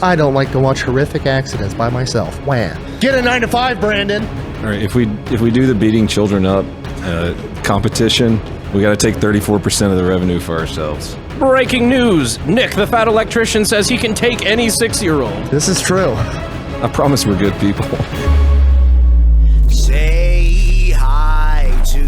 I don't like to watch horrific accidents by myself. Wham. Get a 9 to 5, Brandon. All right, if we do the beating children up competition, we got to take 34% of the revenue for ourselves. Breaking news! Nic, the Fat Electrician, says he can take any 6-year-old. This is true. I promise we're good people. Say hi to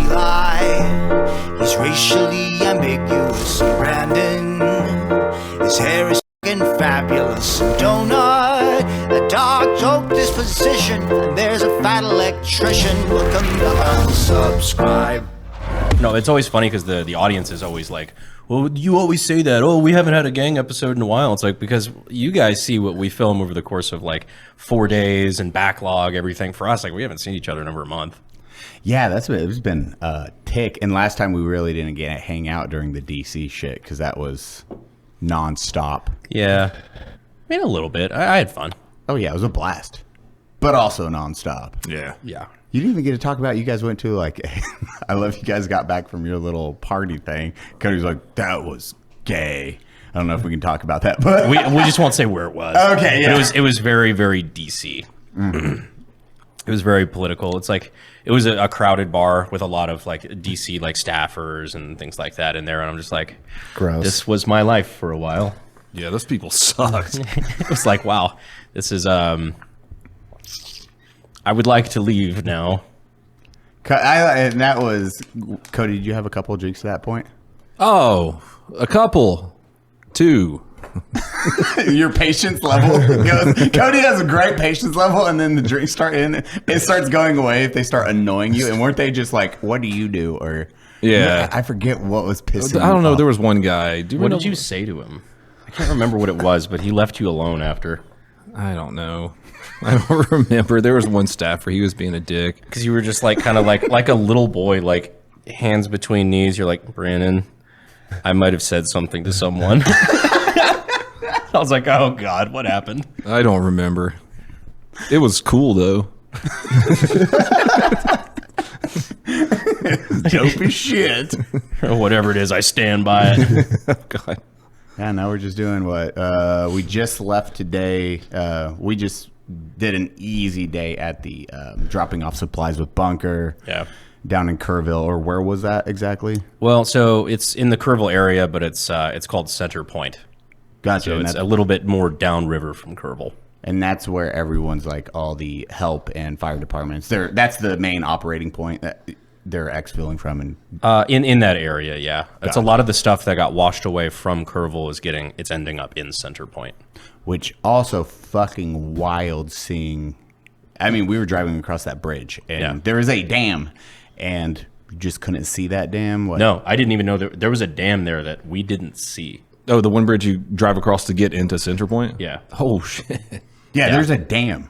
Eli. He's racially ambiguous. And Brandon, his hair is f***ing fabulous. And Donut, a dark joke disposition. And there's a fat electrician. Welcome to Unsubscribe. No, it's always funny because the audience is always like, well, you always say that. Oh, we haven't had a gang episode in a while. It's like, because you guys see what we film over the course of like 4 days and backlog, everything. For us, like, we haven't seen each other in over a month. Yeah, it's been a tick. And last time we really didn't get to hang out during the DC shit because that was nonstop. Yeah. I mean, a little bit. I had fun. Oh, yeah, it was a blast. But also nonstop. Yeah. Yeah. You didn't even get to talk about, you guys went to like, I love you guys got back from your little party thing. Cody's like, that was gay. I don't know if we can talk about that, but we just won't say where it was. Okay, yeah. But it was very, very DC. Mm-hmm. It was very political. It's like, it was a crowded bar with a lot of like DC like staffers and things like that in there. And I'm just like, gross. This was my life for a while. Yeah, those people sucked. It was like, wow, this is, I would like to leave now. And that was, Cody, did you have a couple of drinks at that point? Oh, a couple. 2. Your patience level goes, Cody has a great patience level, and then the drinks start in. It starts going away if they start annoying you. And weren't they just like, what do you do? Or yeah, I forget what was pissing I don't know. off. There was one guy. What did you say to him? I can't remember what it was, but he left you alone after. I don't know. I don't remember. There was one staffer. He was being a dick. Because you were just like kind of like a little boy, like hands between knees. You're like, Brandon, I might have said something to someone. I was like, oh God, what happened? I don't remember. It was cool though. Dope as shit. Or whatever it is, I stand by it. Oh God. Yeah, now we're just doing what? We just left today. We just did an easy day at the dropping off supplies with Bunker. Yeah. Down in Kerrville, or where was that exactly? Well, so it's in the Kerrville area, but it's called Center Point. Gotcha. So it's a little bit more downriver from Kerrville. And that's where everyone's like all the help and fire departments. That's the main operating point that they're exfilling from. And in that area, yeah. It's a lot of the stuff that got washed away from Kerrville it's ending up in Center Point. Which also fucking wild seeing. I mean, we were driving across that bridge, and there is a dam, and you just couldn't see that dam. What? No, I didn't even know there was a dam there that we didn't see. Oh, the one bridge you drive across to get into Center Point? Yeah. Oh, shit. Yeah, there's a dam.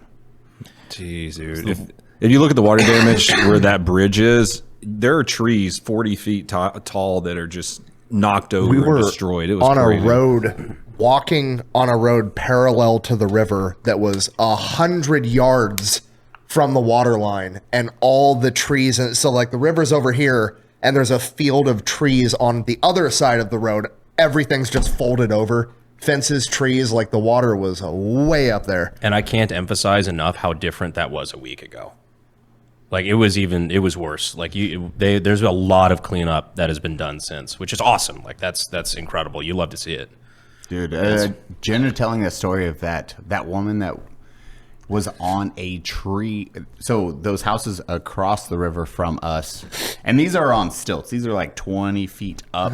Jeez, dude. If you look at the water damage where that bridge is, there are trees 40 feet tall that are just knocked over and destroyed. It was on crazy. A road, walking on a road parallel to the river that was 100 yards from the water line, and all the trees. And so, like, the river's over here, and there's a field of trees on the other side of the road. Everything's just folded over. Fences, trees, like the water was way up there. And I can't emphasize enough how different that was a week ago. Like, it was worse. Like, there's a lot of cleanup that has been done since, which is awesome. Like, that's incredible. You love to see it. Dude, Jenna telling the story of that woman that was on a tree. So those houses across the river from us, and these are on stilts. These are like 20 feet up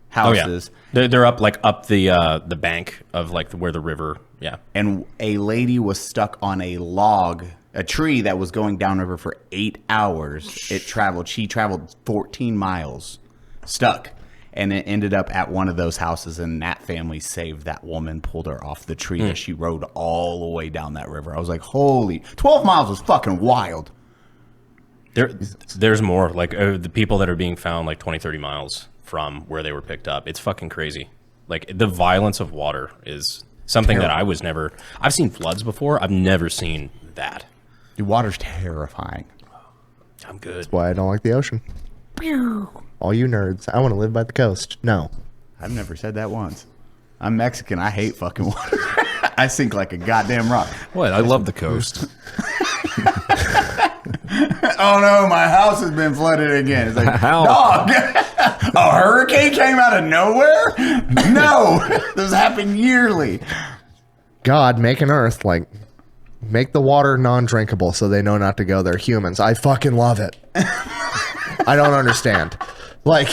houses. Oh, yeah. They're up the bank of like where the river. Yeah. And a lady was stuck on a log, a tree that was going downriver for 8 hours. She traveled 14 miles stuck. And it ended up at one of those houses, and that family saved that woman, pulled her off the tree as she rode all the way down that river. I was like, holy, 12 miles was fucking wild. There's more. Like, the people that are being found like 20, 30 miles from where they were picked up. It's fucking crazy. Like, the violence of water is something that I've seen floods before. I've never seen that. The water's terrifying. I'm good. That's why I don't like the ocean. All you nerds, I want to live by the coast. No. I've never said that once. I'm Mexican. I hate fucking water. I sink like a goddamn rock. What? I love the coast. Oh no, my house has been flooded again. It's like, How? dog, a hurricane came out of nowhere? No, this happen yearly. God, make an earth, like, make the water non-drinkable so they know not to go there. Humans, I fucking love it. I don't understand. Like,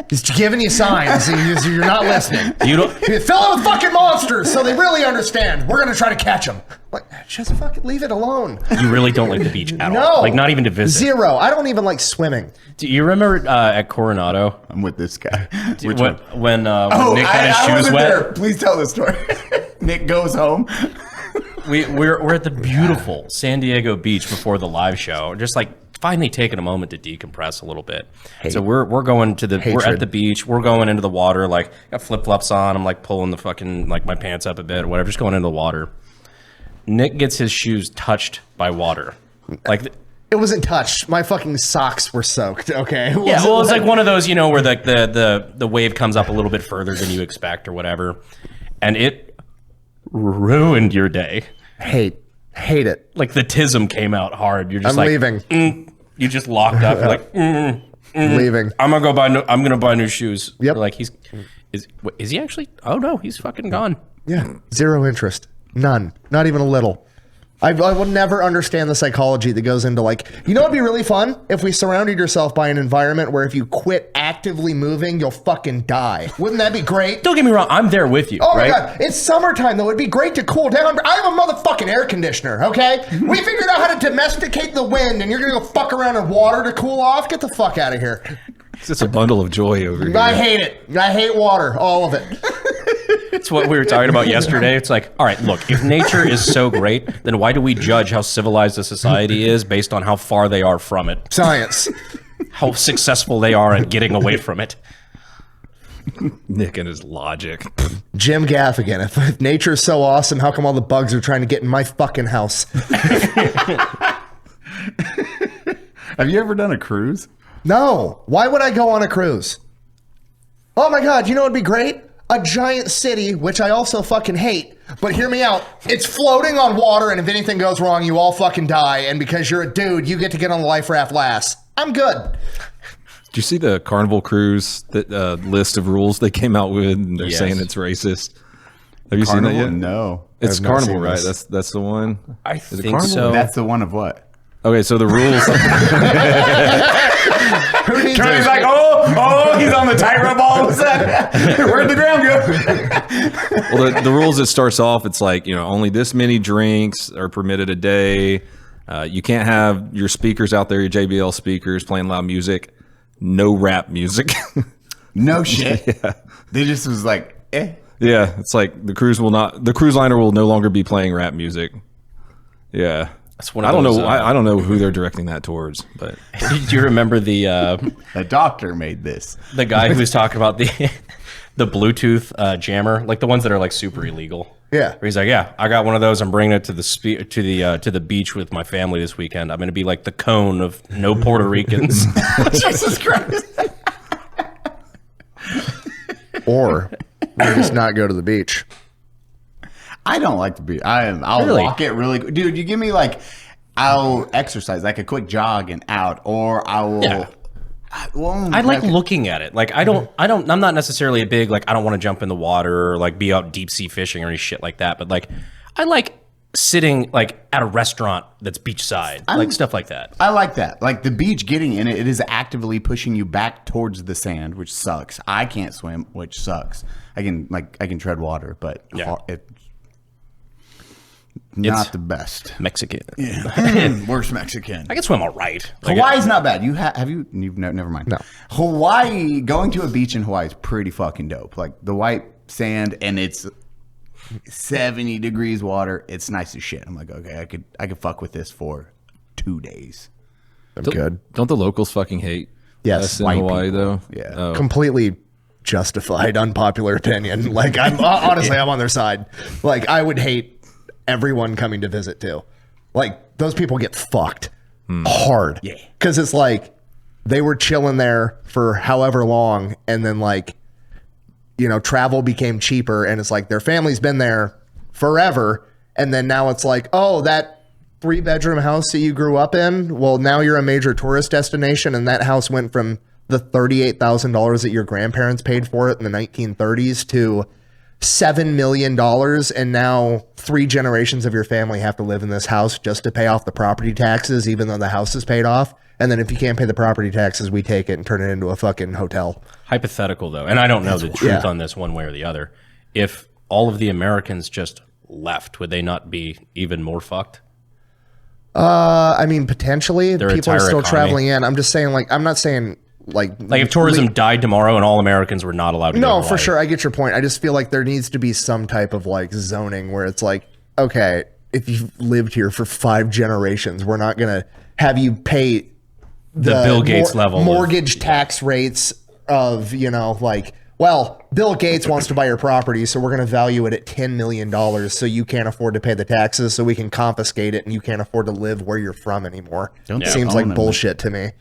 he's giving you signs and you're not listening. You don't. Fill it with fucking monsters so they really understand. We're going to try to catch them. Like, just fucking leave it alone. You really don't like the beach at No. all. Like, not even to visit. Zero. I don't even like swimming. Do you remember at Coronado I'm with this guy. when Oh, Nick had his I shoes wasn't wet? there. Please tell the story. Nick goes home. We're at the beautiful San Diego beach before the live show, just like finally taking a moment to decompress a little bit. So we're going to the we're at the beach. We're going into the water. Like, got flip flops on. I'm like pulling the fucking like my pants up a bit or whatever. Just going into the water. Nick gets his shoes touched by water. Like, It wasn't touched. My fucking socks were soaked. Okay. yeah, well, it's like one of those, you know, where like the wave comes up a little bit further than you expect or whatever, and it ruined your day. Hate it. Like the tism came out hard. You're just I'm like leaving. You just locked up. You're like, Leaving. I'm gonna buy new shoes. Yep. You're like, is he actually? Oh no, he's fucking gone. Yeah. Zero interest. None. Not even a little. I will never understand the psychology that goes into, like, you know, it'd be really fun if we surrounded yourself by an environment where if you quit actively moving, you'll fucking die. Wouldn't that be great? Don't get me wrong, I'm there with you. Oh my right? God, it's summertime though. It'd be great to cool down. I have a motherfucking air conditioner, okay? We figured out how to domesticate the wind and you're gonna go fuck around in water to cool off? Get the fuck out of here. It's just a bundle of joy over here. I hate it. I hate water. All of it. It's what we were talking about yesterday. It's like, all right, look, if nature is so great, then why do we judge how civilized a society is based on how far they are from it? Science. How successful they are at getting away from it. Nick and his logic. Jim Gaffigan. If nature's so awesome, how come all the bugs are trying to get in my fucking house? Have you ever done a cruise? No. Why would I go on a cruise? Oh my God, you know what'd be great? A giant city, which I also fucking hate, but hear me out. It's floating on water, and if anything goes wrong, you all fucking die, and because you're a dude, you get to get on the life raft last. I'm good. Did you see the Carnival Cruise that list of rules they came out with? And they're Yes. saying it's racist. Have you Carnival? seen that yet? No. It's I've not Carnival, seen right? this. That's the one. I Is it think Carnival? so. That's the one of what? Okay, so the rules. Tony's like, oh, he's on the tightrope all of a sudden. Where'd the ground go? Well, the rules, it starts off, it's like, you know, only this many drinks are permitted a day. You can't have your speakers out there, your JBL speakers, playing loud music. No rap music. No shit. Yeah. They just was like, eh. Yeah, it's like the cruise liner will no longer be playing rap music. Yeah. That's one of I don't those, know. I don't know who they're directing that towards, but Do you remember the A doctor made this. the guy who was talking about the Bluetooth jammer, like the ones that are like super illegal? Yeah. Where he's like, yeah, I got one of those. I'm bringing it to the beach with my family this weekend. I'm going to be like the cone of no Puerto Ricans. Jesus Christ. Or we just not go to the beach. I don't like to be. I'll Really? walk it really. Dude, you give me like, I'll exercise like a quick jog and out, or I will. Yeah. Well, I like looking at it. Like I'm not necessarily a big, like, I don't want to jump in the water or like be out deep sea fishing or any shit like that. But like, I like sitting like at a restaurant that's beachside, like stuff like that. I like that. Like the beach, getting in it, it is actively pushing you back towards the sand, which sucks. I can't swim, which sucks. I can tread water, but Yeah. not the best. Mexican. Worst Mexican. I can swim all right. Like, Hawaii's not bad. You've never mind. No. Hawaii, going to a beach in Hawaii is pretty fucking dope. Like the white sand, and it's 70 degrees water. It's nice as shit. I'm like, okay, I could fuck with this for 2 days. I'm good. don't the locals fucking hate Yes, us in white Hawaii people. though? Yeah. Oh. Completely justified, unpopular opinion. Like, I'm honestly, I'm on their side. Like, I would hate everyone coming to visit too. Like, those people get fucked hard. Yeah. Because it's like they were chilling there for however long, and then like travel became cheaper, and it's like their family's been there forever. And then now it's like, oh, that 3-bedroom house that you grew up in, well, now you're a major tourist destination, and that house went from the $38,000 that your grandparents paid for it in the 1930s to $7 million, and now 3 generations of your family have to live in this house just to pay off the property taxes, even though the house is paid off. And then if you can't pay the property taxes, we take it and turn it into a fucking hotel. Hypothetical, though, and I don't know the truth on this one way or the other. If all of the Americans just left, would they not be even more fucked? I mean, potentially. Their people are entire still economy. traveling in. I'm just saying, I'm not saying, like if tourism died tomorrow and all Americans were not allowed to go No, to for Hawaii. sure. I get your point. I just feel like there needs to be some type of zoning where it's like, okay, if you've lived here for 5 generations, we're not going to have you pay the Bill Gates level mortgage tax rates of, well, Bill Gates wants to buy your property, so we're going to value it at $10 million, so you can't afford to pay the taxes, so we can confiscate it, and you can't afford to live where you're from anymore. Seems like bullshit to me.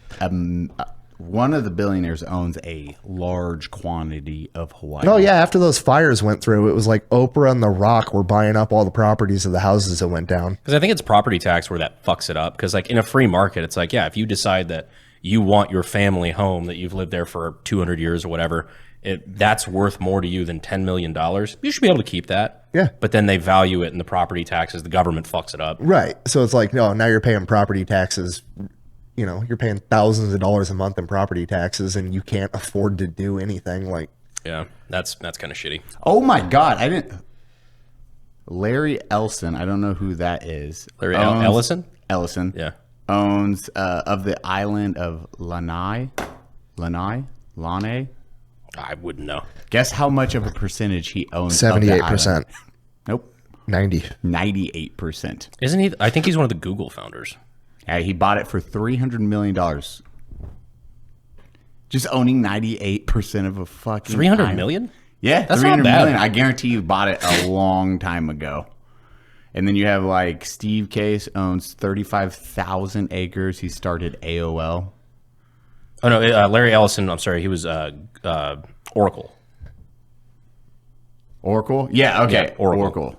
One of the billionaires owns a large quantity of Hawaii. Oh, yeah. After those fires went through, it was like Oprah and The Rock were buying up all the properties of the houses that went down. Because I think it's property tax where that fucks it up. Because in a free market, it's like, yeah, if you decide that you want your family home, that you've lived there for 200 years or whatever, that's worth more to you than $10 million. You should be able to keep that. Yeah. But then they value it in the property taxes. The government fucks it up. Right. So it's like, no, now you're paying property taxes. You're paying thousands of dollars a month in property taxes, and you can't afford to do anything. Yeah, that's kind of shitty. Oh my God. I didn't. Larry Ellison. I don't know who that is. Larry Ellison? Ellison. Yeah. Owns of the island of Lanai. I wouldn't know. Guess how much of a percentage he owns? 78%. Nope. 98%. Isn't he? I think he's one of the Google founders. Yeah, he bought it for $300 million. Just owning 98% of a fucking 300 million? Yeah, That's 300 not bad. million. I guarantee you bought it a long time ago. And then you have Steve Case owns 35,000 acres. He started AOL. Oh no, Larry Ellison. I'm sorry, he was Oracle. Oracle? Yeah, okay. Yeah, Oracle.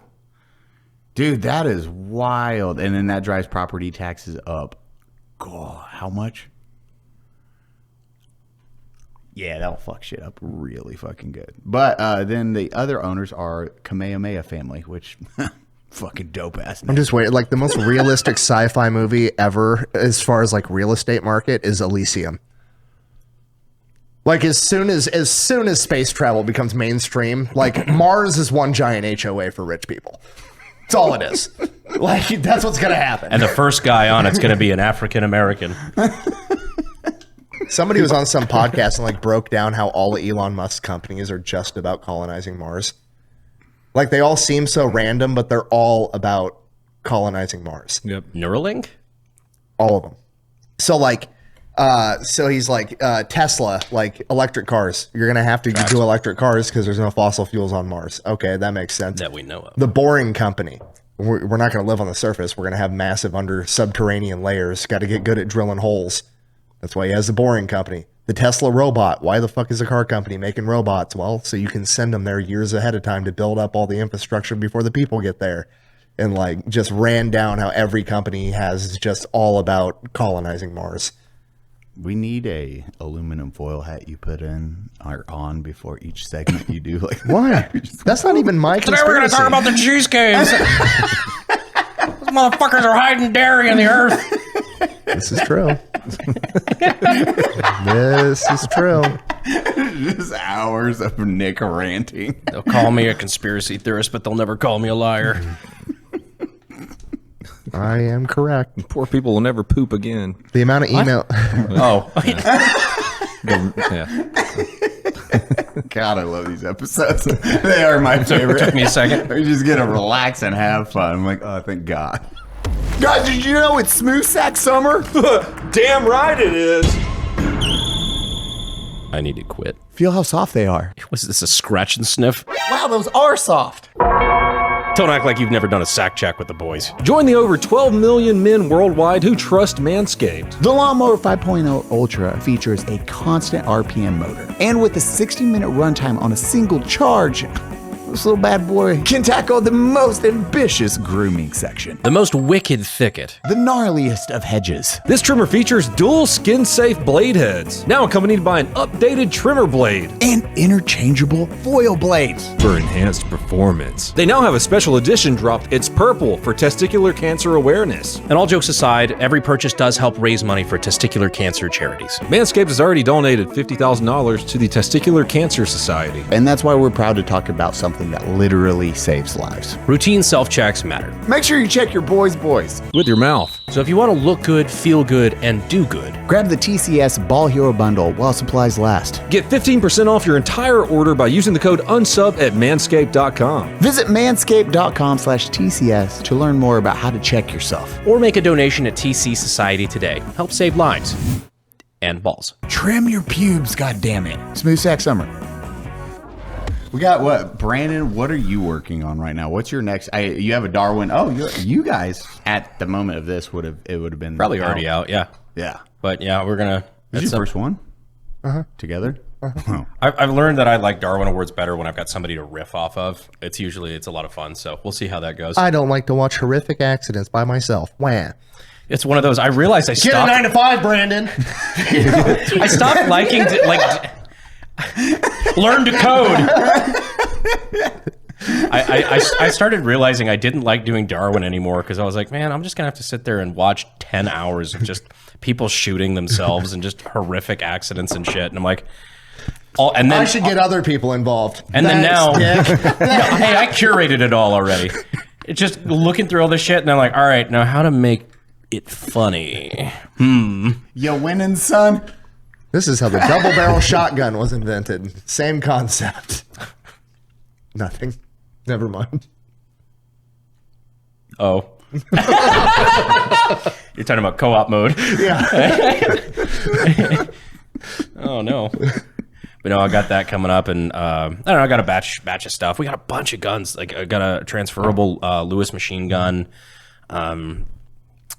Dude, that is wild. And then that drives property taxes up. God, how much? Yeah, that'll fuck shit up really fucking good. But then the other owners are Kamehameha family, which fucking dope ass name. I'm just waiting. The most realistic sci-fi movie ever, as far as real estate market, is Elysium. As soon as space travel becomes mainstream, Mars is one giant HOA for rich people. That's all it is. That's what's gonna happen. And the first guy on it's going to be an African American. Somebody was on some podcast and broke down how all of Elon Musk's companies are just about colonizing Mars. They all seem so random, but they're all about colonizing Mars. Yep. Neuralink? All of them. So so he's Tesla, electric cars. You're gonna have to do electric cars because there's no fossil fuels on Mars. Okay, that makes sense. That we know of. The Boring Company. We're not gonna live on the surface. We're gonna have massive subterranean layers. Got to get good at drilling holes. That's why he has the Boring Company. The Tesla robot. Why the fuck is a car company making robots? Well, so you can send them there years ahead of time to build up all the infrastructure before the people get there. And just ran down how every company is just all about colonizing Mars. We need a aluminum foil hat you put in or on before each segment you do. Why? That's not even my conspiracy. Today we're going to talk about the cheese caves. Those motherfuckers are hiding dairy in the earth. This is true. This is true. Just hours of Nick ranting. They'll call me a conspiracy theorist, but they'll never call me a liar. I am correct. Poor people will never poop again. The amount of email. Oh. Yeah. God, I love these episodes. They are my favorite. Took me a second. We're just gonna relax and have fun. I'm like, oh, thank God. Guys, did you know it's smooth sack summer? Damn right it is. I need to quit. Feel how soft they are. Was this a scratch and sniff? Wow, those are soft. Don't act like you've never done a sack check with the boys. Join the over 12 million men worldwide who trust Manscaped. The Lawnmower 5.0 Ultra features a constant RPM motor. And with a 60-minute runtime on a single charge, this little bad boy can tackle the most ambitious grooming section. The most wicked thicket. The gnarliest of hedges. This trimmer features dual skin-safe blade heads, now accompanied by an updated trimmer blade. And interchangeable foil blades. For enhanced performance. They now have a special edition dropped. It's purple for testicular cancer awareness. And all jokes aside, every purchase does help raise money for testicular cancer charities. Manscaped has already donated $50,000 to the Testicular Cancer Society. And that's why we're proud to talk about something that literally saves lives. Routine self-checks matter. Make sure you check your boys' With your mouth. So if you want to look good, feel good, and do good, Grab the TCS Ball Hero Bundle while supplies last. Get 15% off your entire order by using the code UNSUB at manscaped.com. Visit manscaped.com/TCS to learn more about how to check yourself. or make a donation at TC Society today. Help save lives. And balls. Trim your pubes, goddammit. Smooth Sack Summer. We got what? Brandon, what are you working on right now? What's your next? You have a Darwin. Oh, you guys at the moment of this would have been Probably already out, yeah. Yeah. But yeah, we're going to... This is your first one? Together? Oh. I've learned that I like Darwin Awards better when I've got somebody to riff off of. It's a lot of fun, so we'll see how that goes. I don't like to watch horrific accidents by myself. Wah. It's one of those, I realized I Get a stopped... 9 to 5, Brandon. I stopped liking to, learn to code. I started realizing I didn't like doing Darwin anymore because I was like, man, I'm just gonna have to sit there and watch 10 hours of just people shooting themselves and just horrific accidents and shit. And I'm like, and then I should get other people involved. and then now, Dick. hey, I curated it all already. It's just looking through all this shit, and I'm like, all right, now how to make it funny? You winning, son? This is how the double barrel shotgun was invented. Same concept. Nothing. Never mind. Oh. You're talking about co-op mode. Yeah. Oh no. But no, I got that coming up, and I don't know. I got a batch of stuff. We got a bunch of guns. Like I got a transferable Lewis machine gun.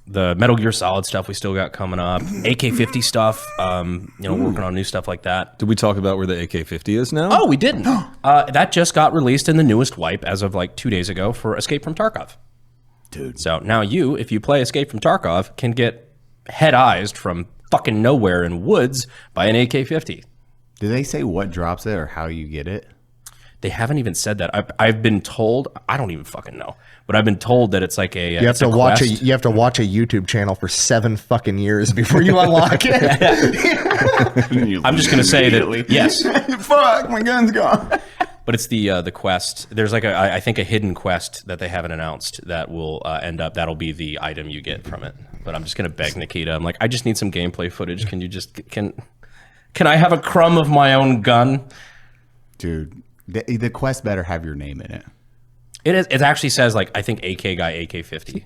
The Metal Gear Solid stuff we still got coming up. AK-50 stuff. Working on new stuff like that. Did we talk about where the AK-50 is now? Oh, we didn't. That just got released in the newest wipe as of like 2 days ago for Escape from Tarkov. Dude. So now you, if you play Escape from Tarkov, can get head-eyed from fucking nowhere in woods by an AK-50. Do they say what drops it or how you get it? They haven't even said that. I've been told. I don't even fucking know, but I've been told that it's like a. You have to watch You have to watch a YouTube channel for 7 fucking years before you unlock it. I'm just gonna say that yes. Fuck, my gun's gone. But it's the quest. There's like I think a hidden quest that they haven't announced that will end up. That'll be the item you get from it. But I'm just gonna beg Nikita. I'm like, I just need some gameplay footage. Can you just can I have a crumb of my own gun, Dude? The quest better have your name in it. It actually says like I think AK guy AK-50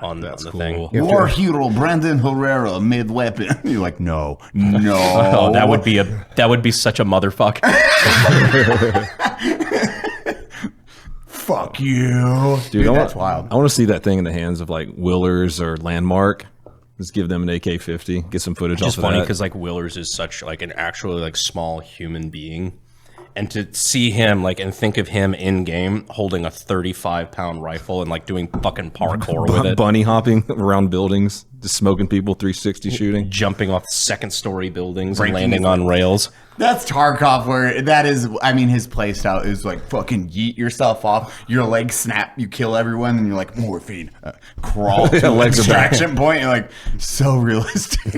on the thing. War hero Brandon Herrera mid weapon. You're like, no. Oh, that would be such a motherfucker. Fuck you, dude. That's wild. I want to see that thing in the hands of like Willers or Landmark. Just give them an AK-50, get some footage off of that. It's funny because like Willers is such like an actually like small human being. And to see him, like, and think of him in game holding a 35-pound rifle and like doing fucking parkour with it, bunny hopping around buildings, just smoking people, 360 shooting, jumping off second-story buildings and landing on rails. That's Tarkov, where that is. I mean, his playstyle is like fucking yeet yourself off, your legs snap, you kill everyone, and you're like morphine, crawl to an extraction point. You're like so realistic.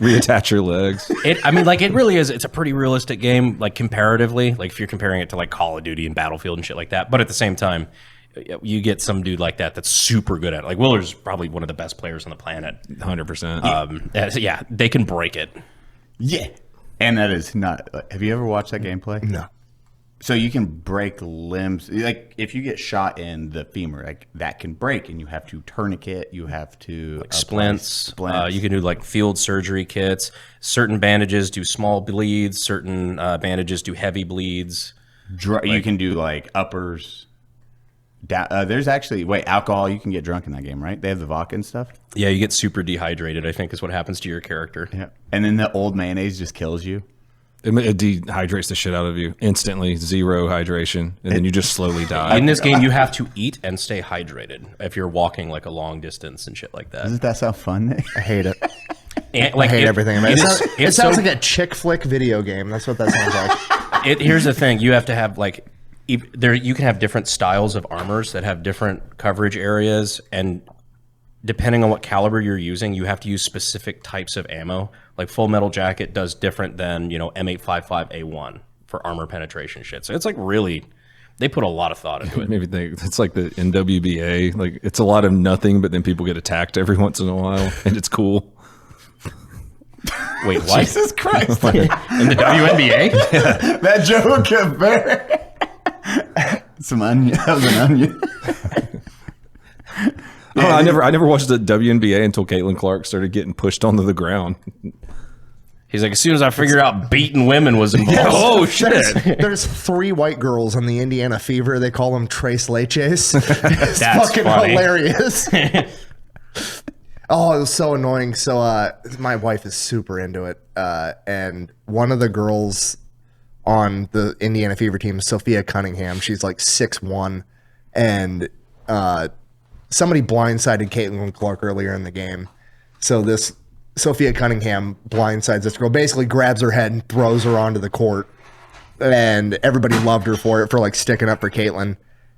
Reattach your legs. It really is. It's a pretty realistic game, like comparatively. Like if you're comparing it to like Call of Duty and Battlefield and shit like that. But at the same time, you get some dude like that that's super good at it. Like Willer's probably one of the best players on the planet. 100%. Yeah, they can break it. Yeah. And that is not. Have you ever watched that gameplay? No. So you can break limbs. Like if you get shot in the femur, like that can break, and you have to tourniquet. You have to like splints. You can do like field surgery kits. Certain bandages do small bleeds. Certain bandages do heavy bleeds. You can do like uppers. There's actually alcohol. You can get drunk in that game, right? They have the vodka and stuff. Yeah, you get super dehydrated, I think is what happens to your character. Yeah, and then the old mayonnaise just kills you. It dehydrates the shit out of you instantly, 0 hydration, and then you just slowly die. In this game, you have to eat and stay hydrated if you're walking like a long distance and shit like that. Doesn't that sound fun, Nick? I hate it. And, I hate everything about it. It sounds so- like a chick flick video game. That's what that sounds like. Here's the thing: you have to have like there. You can have different styles of armors that have different coverage areas, and depending on what caliber you're using, you have to use specific types of ammo. Like Full Metal Jacket does different than M855A1 for armor penetration shit. So it's like really, they put a lot of thought into it. Maybe it's like the NWBA. Like it's a lot of nothing, but then people get attacked every once in a while, and it's cool. Wait, what? Jesus Christ! In the WNBA? That joke of bear. Some onion. That was an onion. I never watched the WNBA until Caitlin Clark started getting pushed onto the ground. He's like, as soon as I figured out beating women was involved. Oh shit! There's 3 white girls on the Indiana Fever. They call them Tres Leches. It's That's fucking funny. hilarious. Oh, it was so annoying. So my wife is super into it. And one of the girls on the Indiana Fever team is Sophia Cunningham. She's like 6'1". And somebody blindsided Caitlin Clark earlier in the game. So this Sophia Cunningham blindsides this girl, basically grabs her head and throws her onto the court. And everybody loved her for it, for like sticking up for Caitlin.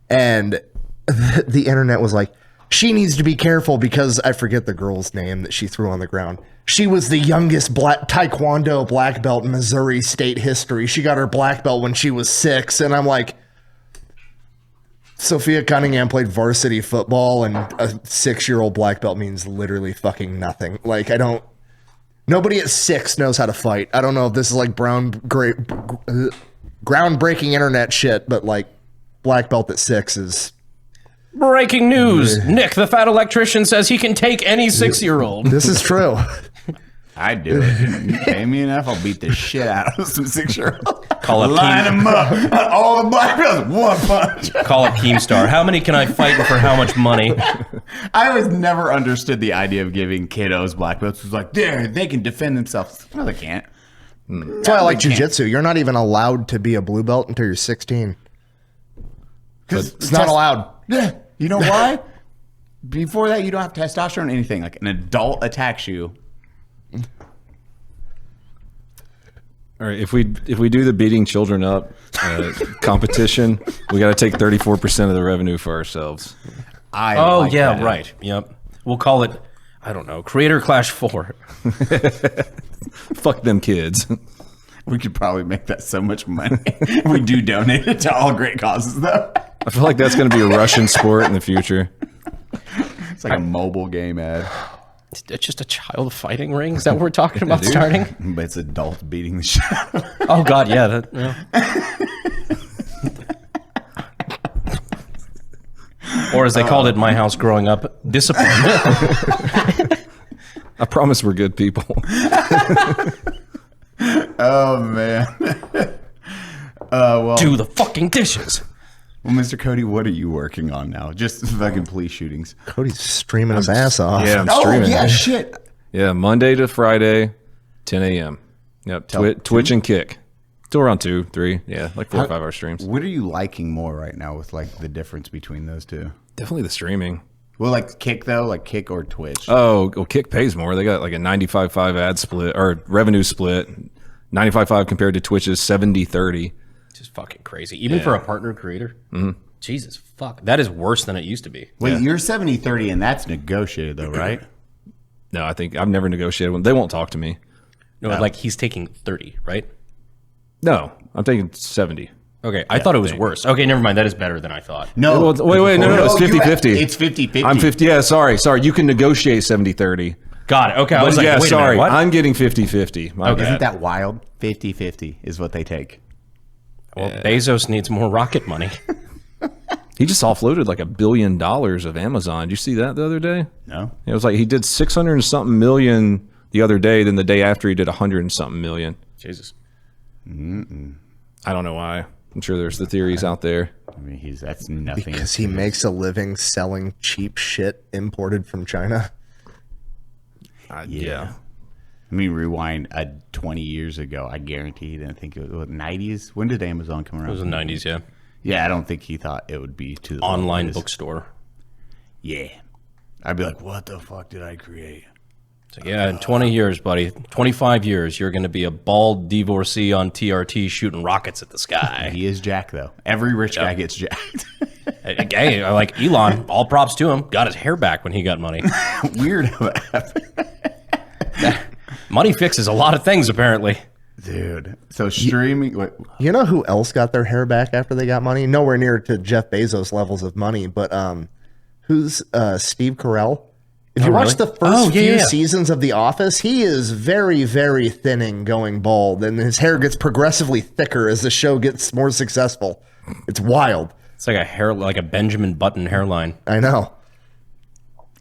And the internet was like, she needs to be careful because I forget the girl's name that she threw on the ground. She was the youngest Taekwondo black belt in Missouri state history. She got her black belt when she was 6. And I'm like, Sophia Cunningham played varsity football, and a 6-year-old black belt means literally fucking nothing. Like, nobody at 6 knows how to fight. I don't know if this is like groundbreaking internet shit, but like black belt at 6 is... Breaking news. Nic, the Fat Electrician, says he can take any 6-year-old. This is true. I'd do it. You pay me enough, I'll beat the shit out of some 6-year-olds. Call up Line them up. All the black belts, one punch. Call up Keemstar. How many can I fight and for how much money? I always never understood the idea of giving kiddos black belts. It was like, there, they can defend themselves. No, they can't. That's why I like jujitsu. You're not even allowed to be a blue belt until you're 16. It's not allowed. Yeah. You know why? Before that, you don't have testosterone or anything. Like an adult attacks you. All right, if we do the beating children up competition, we got to take 34% of the revenue for ourselves. Right. Yep. We'll call it, I don't know, Creator Clash 4. Fuck them kids. We could probably make that so much money. We do donate it to all great causes, though. I feel like that's going to be a Russian sport in the future. It's like a mobile game ad. It's just a child fighting ring? Is that what we're talking about starting? But it's adults beating the shit out of them. Oh, God, yeah. Or as they called it in my house growing up, discipline. I promise we're good people. Oh, man. Well, Do the fucking dishes. Well, Mr. Cody, what are you working on now? Just fucking police shootings. Cody's streaming his ass off. Yeah, I'm streaming. Oh, yeah, shit. Yeah, Monday to Friday, 10 a.m. Yep, Twitch and Kick. Still around 2, 3. Yeah, like 4 or 5 hour streams. What are you liking more right now with like the difference between those two? Definitely the streaming. Well, like Kick, though? Like Kick or Twitch? Oh, well, Kick pays more. They got like a 95-5 ad split, or revenue split. 95-5 compared to Twitch's 70-30. Just fucking crazy. Even for a partner creator? Mm-hmm. Jesus, fuck. That is worse than it used to be. Wait, you're 70-30 and that's negotiated though, right? No, I think I've never negotiated one. They won't talk to me. No, like he's taking 30, right? No, I'm taking 70. Okay, I thought it was worse. Okay, never mind. That is better than I thought. No. Wait, no, it's 50-50. It's 50-50. I'm 50. Yeah, sorry. You can negotiate 70-30. Got it. Okay, I was like, yeah, wait sorry. a minute, what? I'm getting 50-50. My Okay. bad. Isn't that wild? 50-50 is what they take. Well, Bezos needs more rocket money. He just offloaded like $1 billion of Amazon. Did you see that the other day? No. It was like he did 600 and something million the other day. Then the day after he did 100 and something million. Jesus. I don't know why. I'm sure there's the theories out there. I mean, that's nothing. Because he makes a living selling cheap shit imported from China. Yeah. I mean, rewind 20 years ago. I guarantee he didn't think it was 90s. When did Amazon come around? It was the 90s, yeah. Yeah, I don't think he thought it would be to the Online level it is. bookstore. Yeah. I'd be like, what the fuck did I create? So, yeah, in 20 years, buddy, 25 years, you're going to be a bald divorcee on TRT shooting rockets at the sky. He is jacked, though. Every rich guy gets jacked. Hey, like Elon, all props to him. Got his hair back when he got money. Weird how that happened. Money fixes a lot of things, apparently. Dude. So streaming... Wait, You know who else got their hair back after they got money? Nowhere near to Jeff Bezos levels of money, but who's Steve Carell? If you watch the first few seasons of The Office, he is very, very thinning going bald, and his hair gets progressively thicker as the show gets more successful. It's wild. It's like a hair, like a Benjamin Button hairline. I know.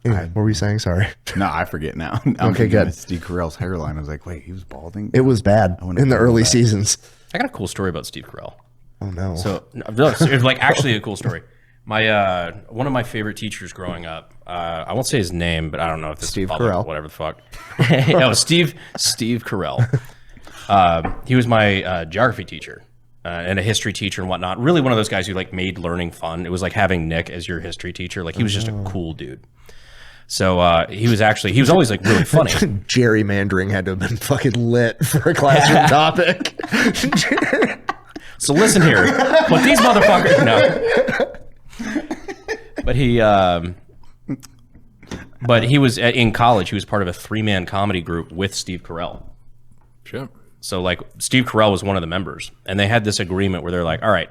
Anyway, what were you saying? Sorry. no, I forget now. Okay, good. Steve Carell's hairline. I was like, wait, he was balding? It was bad in the early seasons. I got a cool story about Steve Carell. Oh, no. So, it's like actually a cool story. My one of my favorite teachers growing up, I won't say his name, but I don't know if this Steve is public, Carell. whatever the fuck. No, Steve Carell. He was my geography teacher and a history teacher and whatnot. Really one of those guys who like made learning fun. It was like having Nick as your history teacher. Like he was just a cool dude. So he was always like really funny. Gerrymandering had to have been fucking lit for a classroom topic. So listen here, but these motherfuckers, no. But he was in college. He was part of a 3-man comedy group with Steve Carell. Sure. So like Steve Carell was one of the members, and they had this agreement where they're like, all right,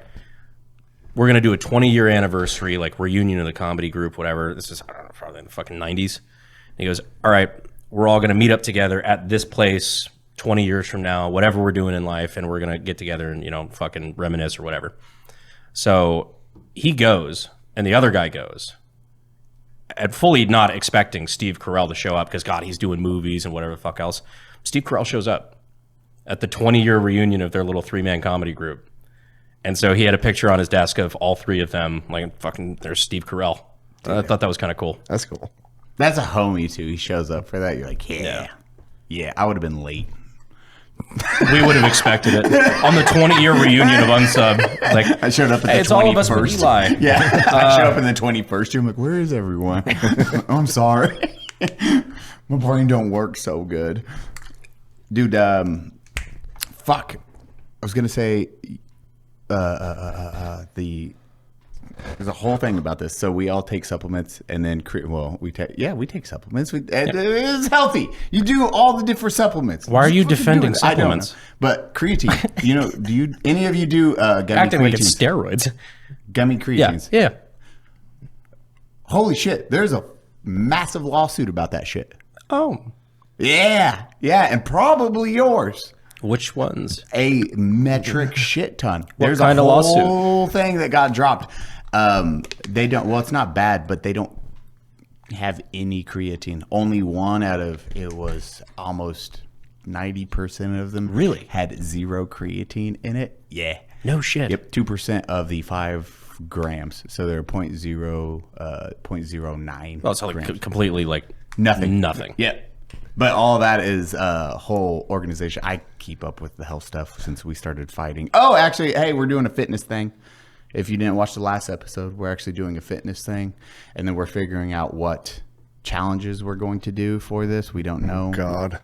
we're going to do a 20-year anniversary, like reunion of the comedy group, whatever. This is, I don't know, probably in the fucking 90s. And he goes, all right, we're all going to meet up together at this place 20 years from now, whatever we're doing in life, and we're going to get together and, you know, fucking reminisce or whatever. So he goes, and the other guy goes, and fully not expecting Steve Carell to show up because, God, he's doing movies and whatever the fuck else. Steve Carell shows up at the 20-year reunion of their little 3-man comedy group. And so he had a picture on his desk of all three of them, like fucking, there's Steve Carell. I thought that was kind of cool. That's cool. That's a homie, too. He shows up for that. You're like, yeah, I would have been late. We would have expected it. On the 20-year reunion of Unsub. Like, I showed up at the 21st. It's all of us with Eli. Yeah, I show up in the 21st year. I'm like, where is everyone? I'm sorry. My brain don't work so good. Dude, fuck. I was going to say... there's a whole thing about this. So we all take supplements, and then we take supplements. It's healthy. You do all the different supplements. Why are you defending I don't know. supplements? But creatine, do any of you do gummy acting like creatines? it's steroids. Gummy creatines. Yeah. Holy shit! There's a massive lawsuit about that shit. Oh. Yeah, and probably yours. Which ones? A metric shit ton. What kind of lawsuit? Whole thing that got dropped. They don't. Well, it's not bad, but they don't have any creatine. Only one out of it was almost 90% of them. Really? Had zero creatine in it. Yeah. No shit. Yep. 2% of the 5 grams. So they're 0.09. Well, it's like completely like Nothing. Yeah. But all that is a whole organization. I keep up with the health stuff since we started fighting. Oh, actually, hey, we're doing a fitness thing. If you didn't watch the last episode, we're actually doing a fitness thing. And then we're figuring out what challenges we're going to do for this. We don't know. God.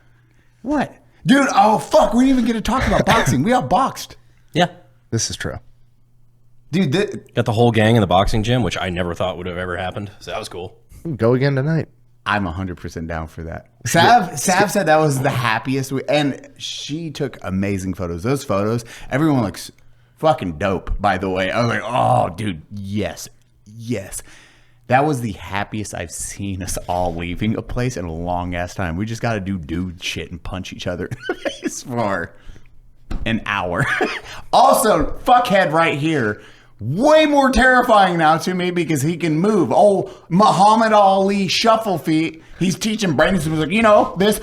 What? Dude, oh, fuck. We didn't even get to talk about boxing. We got boxed. Yeah. This is true. Dude, Got the whole gang in the boxing gym, which I never thought would have ever happened. So that was cool. Go again tonight. I'm 100% down for that. Sav said that was the happiest and she took amazing photos. Those photos, everyone looks fucking dope, by the way. I was like, oh, dude, yes. That was the happiest I've seen us all leaving a place in a long-ass time. We just got to do dude shit and punch each other in the face for an hour. Also, fuckhead right here. Way more terrifying now to me because he can move. Oh, Muhammad Ali shuffle feet. He's teaching Brandon. He's like, this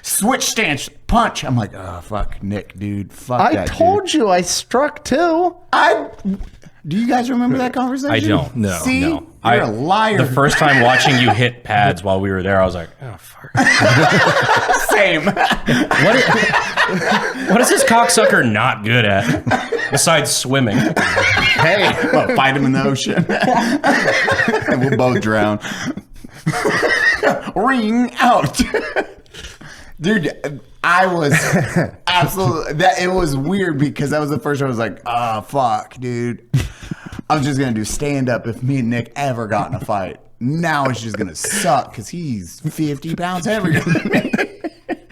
switch stance. punch. I'm like, oh, fuck Nick, dude. Fuck that I told dude. you I struck too. Do you guys remember that conversation? I don't. No. See? No. You're a liar. The first time watching you hit pads while we were there, I was like, oh, fuck. Same. What is this cocksucker not good at besides swimming? Hey, Well, fight him in the ocean. And we'll both drown. Ring out. Dude, I was absolutely it was weird because that was the first time I was like, oh fuck, dude. I was just gonna do stand up if me and Nick ever got in a fight. Now it's just gonna suck because he's 50 pounds heavier than me.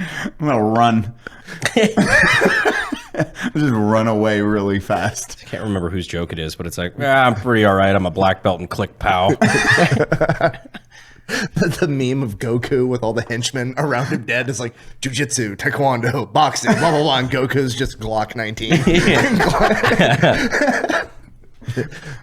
I'm gonna run. Just run away really fast. I can't remember whose joke it is, but it's like, I'm pretty all right. I'm a black belt in click pow. the meme of Goku with all the henchmen around him dead is like jujitsu, taekwondo, boxing, blah blah blah, and Goku's just Glock 19.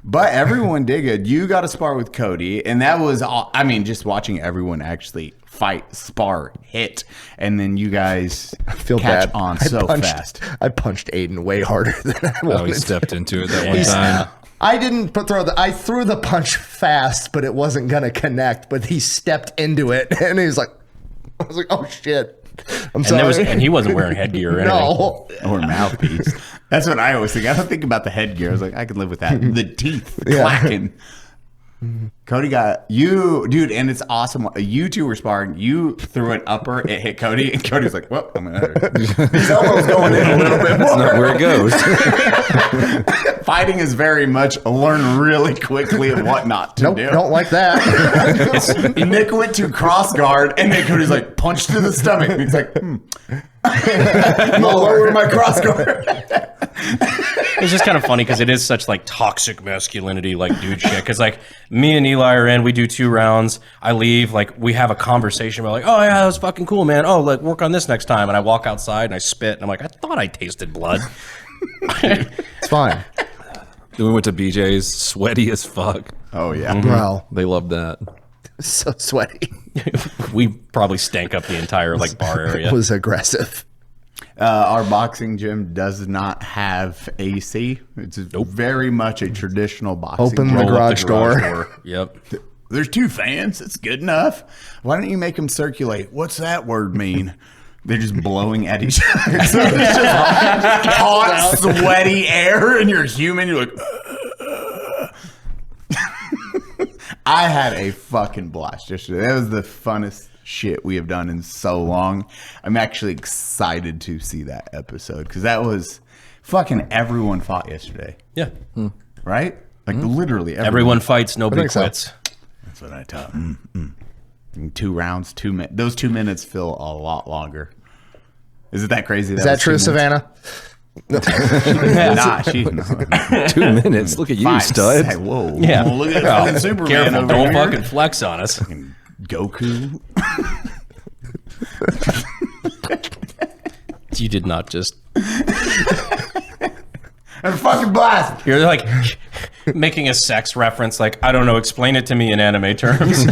But everyone did good. You got to spar with Cody, and that was all. I mean, just watching everyone actually fight, spar, hit, and then you guys Feel catch bad. on so fast. I punched Aiden way harder than I Oh, wanted. he stepped into it that one time. I didn't I threw the punch fast, but it wasn't gonna connect. But he stepped into it, and he was like, I was like, oh shit. I'm sorry. And he wasn't wearing headgear or anything. No. Or mouthpiece. That's what I always think. I don't think about the headgear. I was like, I could live with that. The teeth clacking. Cody got you, dude, and it's awesome. You two were sparring. You threw an upper, it hit Cody, and Cody's like, "Well, I'm gonna." His elbow's going in a little bit more. That's not where it goes. Fighting is very much learn really quickly what not to Nope, do. don't like that. Nick went to cross guard, and then Cody's like, punch to the stomach. And he's like, I'm gonna lower my cross guard. It's just kind of funny because it is such like toxic masculinity, like dude shit. Because like me and Eli are in, we do 2 rounds. I leave, like we have a conversation. We're like, oh yeah, that was fucking cool, man. Oh, like work on this next time. And I walk outside and I spit, and I'm like, I thought I tasted blood. It's fine. Then we went to BJ's, sweaty as fuck. Oh yeah. Well, They loved that. so sweaty. We probably stank up the entire like bar area. It was aggressive. Our boxing gym does not have AC. It's very much a traditional boxing Open gym. the Roll up garage door. Yep. There's 2 fans. It's good enough. Why don't you make them circulate? What's that word mean? They're just blowing at each other. So it's just hot, sweaty air, and you're human. You're like, I had a fucking blast yesterday. That was the funnest shit we have done in so long. I'm actually excited to see that episode because that was fucking everyone fought yesterday, Yeah. right? Like literally Everyone fights, nobody think so. quits. That's what I taught. In 2 rounds, 2 minutes. Those 2 minutes feel a lot longer. Is it that crazy? Is that true, Savannah? Nah, she's not. 2 minutes. Look at you, stud. Hey, whoa. Yeah. Well, look at fucking Superman Careful, over don't here. fucking flex on us. Goku. You did not just. And fucking blast. You're like making a sex reference, like, I don't know, explain it to me in anime terms.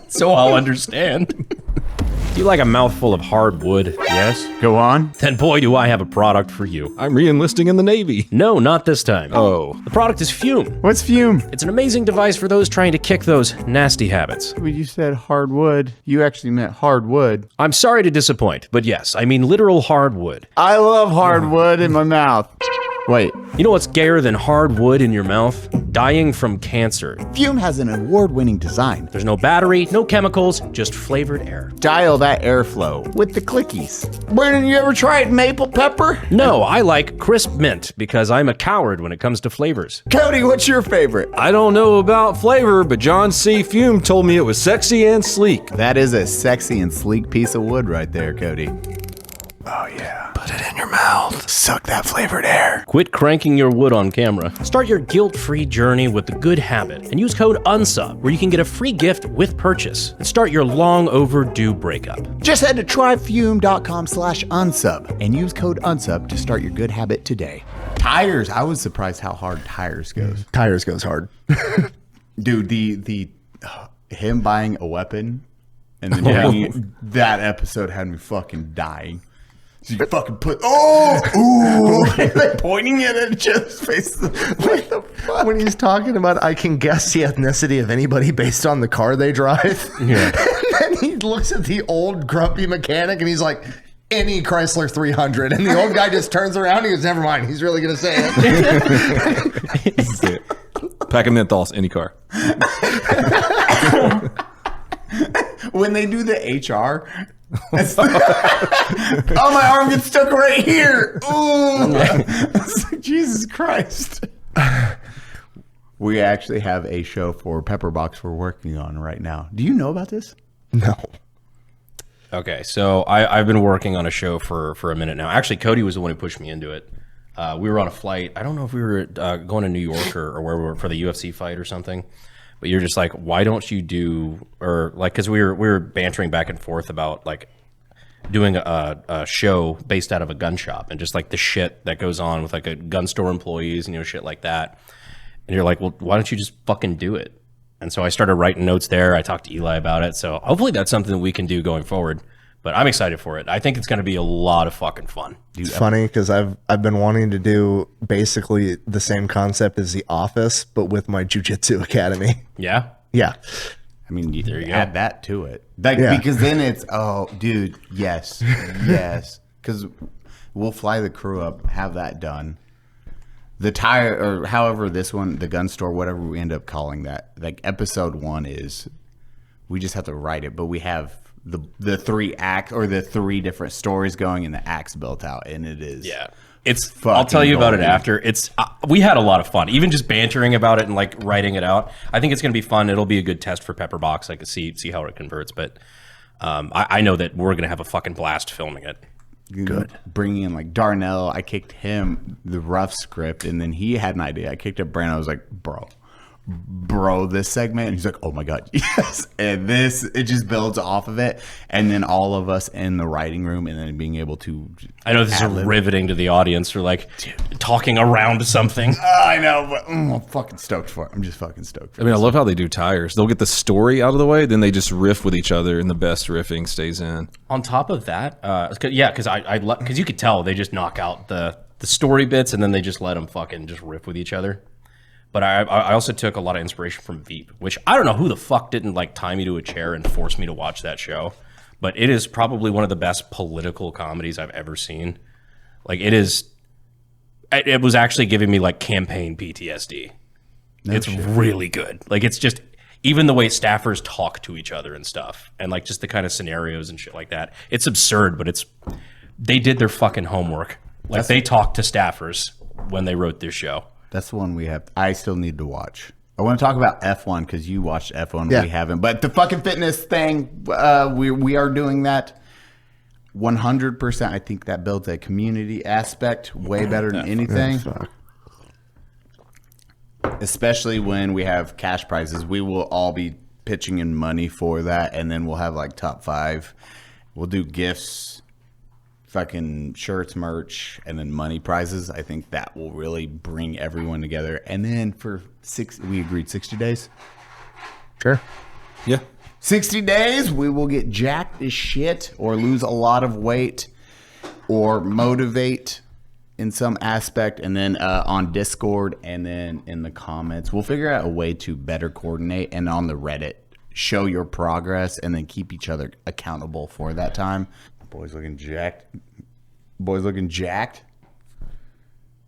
So I'll understand. Do you like a mouthful of hardwood? Yes, go on. Then boy, do I have a product for you. I'm re-enlisting in the Navy. No, not this time. Oh. The product is Fume. What's fume? It's an amazing device for those trying to kick those nasty habits. Well, you said hardwood. You actually meant hardwood. I'm sorry to disappoint, but yes, I mean literal hardwood. I love hardwood in my mouth. Wait. You know what's gayer than hardwood in your mouth? Dying from cancer. Fume has an award-winning design. There's no battery, no chemicals, just flavored air. Dial that airflow with the clickies. Brandon, you ever tried maple pepper? No, I like crisp mint because I'm a coward when it comes to flavors. Cody, what's your favorite? I don't know about flavor, but John C. Fume told me it was sexy and sleek. That is a sexy and sleek piece of wood right there, Cody. Oh, yeah. Put it in your mouth. Suck that flavored air. Quit cranking your wood on camera. Start your guilt-free journey with the good habit and use code UNSUB where you can get a free gift with purchase and start your long overdue breakup. Just head to tryfume.com/unsub and use code UNSUB to start your good habit today. Tires. I was surprised how hard tires goes. Tires goes hard. Dude, the him buying a weapon and then bringing that episode had me fucking dying. So you fucking put, like pointing it at Jeff's face. What the fuck? When he's talking about, I can guess the ethnicity of anybody based on the car they drive. Yeah. And then he looks at the old grumpy mechanic and he's like, any Chrysler 300. And the old guy just turns around and he goes, never mind. He's really going to say it. Pack of menthols, any car. When they do the HR, oh, my arm gets stuck right here. Ooh. It's like, Jesus Christ. We actually have a show for Pepperbox we're working on right now. Do you know about this? No. Okay, so I've been working on a show for a minute now. Actually, Cody was the one who pushed me into it. We were on a flight. I don't know if we were going to New York or where we were for the UFC fight or something. But you're just like, why don't you do, or like, because we were bantering back and forth about like doing a show based out of a gun shop and just like the shit that goes on with like a gun store employees and shit like that. And you're like, well, why don't you just fucking do it? And so I started writing notes there. I talked to Eli about it. So hopefully that's something that we can do going forward. But I'm excited for it. I think it's going to be a lot of fucking fun. It's funny because I've been wanting to do basically the same concept as The Office, but with my jiu-jitsu academy. Yeah? Yeah. I mean, you There you add go. that to it. Like, Yeah. because then it's, oh, dude, yes. Yes. Because we'll fly the crew up, have that done. The tire, or however this one, the gun store, whatever we end up calling that, like episode 1 is, we just have to write it, but we have the 3 acts or the 3 different stories going and the acts built out, and it is I'll tell you about it golden. after. It's we had a lot of fun, even just bantering about it and like writing it out. I think it's going to be fun. It'll be a good test for Pepperbox. I can see how it converts, but I know that we're going to have a fucking blast filming it. Good. Bringing in like Darnell, I kicked him the rough script, and then he had an idea. I kicked up Brandon. I was like, bro, this segment, and he's like, oh my god, yes. And it just builds off of it, and then all of us in the writing room, and then being able to, I know this is riveting to the audience. We're like talking around something. I know, but I'm fucking stoked for it. I'm just fucking stoked for I mean, I love how they do tires. They'll get the story out of the way, then they just riff with each other, and the best riffing stays in. On top of that, because you could tell they just knock out the story bits, and then they just let them fucking just riff with each other. But I also took a lot of inspiration from Veep, which I don't know who the fuck didn't like tie me to a chair and force me to watch that show. But it is probably one of the best political comedies I've ever seen. Like it was actually giving me like campaign PTSD. It's really good. Like it's just, even the way staffers talk to each other and stuff, and like just the kind of scenarios and shit like that. It's absurd, but they did their fucking homework. Like they talked to staffers when they wrote this show. That's the one we have. I still need to watch. I want to talk about F1 because you watched F1. Yeah. We haven't. But the fucking fitness thing, we are doing that 100%. I think that builds a community aspect way better than anything. Especially when we have cash prizes. We will all be pitching in money for that. And then we'll have like top 5. We'll do gifts, fucking shirts, merch, and then money prizes. I think that will really bring everyone together. And then for we agreed 60 days. Sure. Yeah. 60 days, we will get jacked as shit or lose a lot of weight or motivate in some aspect. And then on Discord and then in the comments, we'll figure out a way to better coordinate. And on the Reddit, show your progress and then keep each other accountable for that time. Boys looking jacked.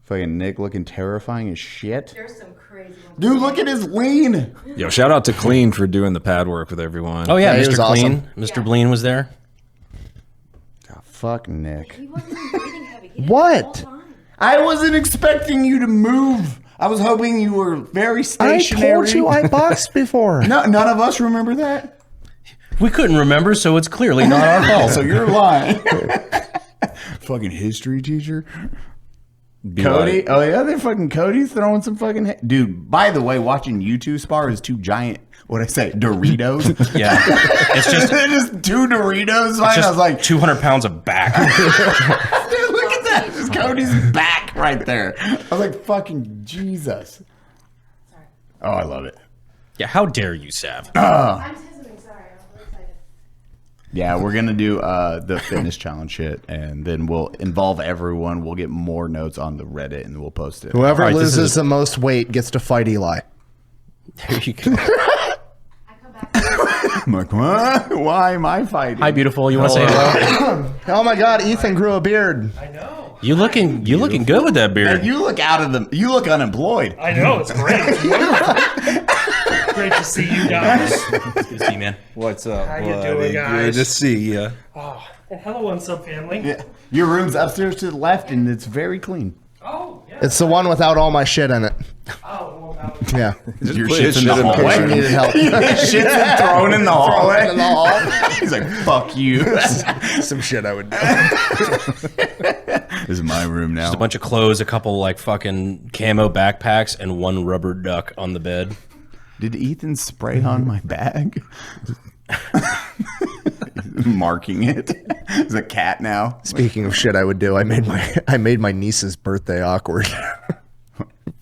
Fucking Nick looking terrifying as shit. There's some crazy ones. Dude, look at his lean. Yo, shout out to Clean for doing the pad work with everyone. Oh yeah, Yeah, he was Mr. Clean. awesome. Mr. Bleen was there. Oh, fuck Nick. He wasn't even breathing heavy. He did What? it the whole time. I wasn't expecting you to move. I was hoping you were very stationary. I told you I boxed before. No, none of us remember that. We couldn't remember, so it's clearly not our fault. So you're lying. Fucking history teacher. Cody. Like, Oh yeah, they're fucking Cody's throwing some fucking dude. By the way, watching you two spar is 2 giant. What I say, Doritos. yeah, it's just They're just 2 Doritos. I just was like, 200 pounds of back. dude, look at that. It's Cody's back right there. I was like, fucking Jesus. Sorry. Oh, I love it. Yeah, how dare you, Sav? I'm hesitating. Sorry. I'm really excited. Yeah, we're gonna do the fitness challenge shit, and then we'll involve everyone. We'll get more notes on the Reddit, and we'll post it. Whoever All right, this loses is- the most weight gets to fight Eli. There you go. I come back. I'm like, what? Why am I fighting? Hi, beautiful. You want to say hello? Oh my God, Ethan grew a beard. You looking good with that beard. You look you look unemployed. I know, it's great. It's wonderful. Great to see you guys. Good to see you, man. What's up? How you doing, guys? Good to see you. Oh, and hello, Unsub family. Yeah. Your room's upstairs to the left, and it's very clean. Oh, yeah. It's the one without all my shit in it. Oh, well, now Yeah. Your put shit's his in the shit in In case you hallway. needed help. Shit's been thrown in the hallway. In the hall. He's like, fuck you. Some shit I would do. This is my room now. Just a bunch of clothes, a couple like fucking camo backpacks, and one rubber duck on the bed. Did Ethan spray on my bag? Marking it. There's a cat now. Speaking of shit I would do, I made my niece's birthday awkward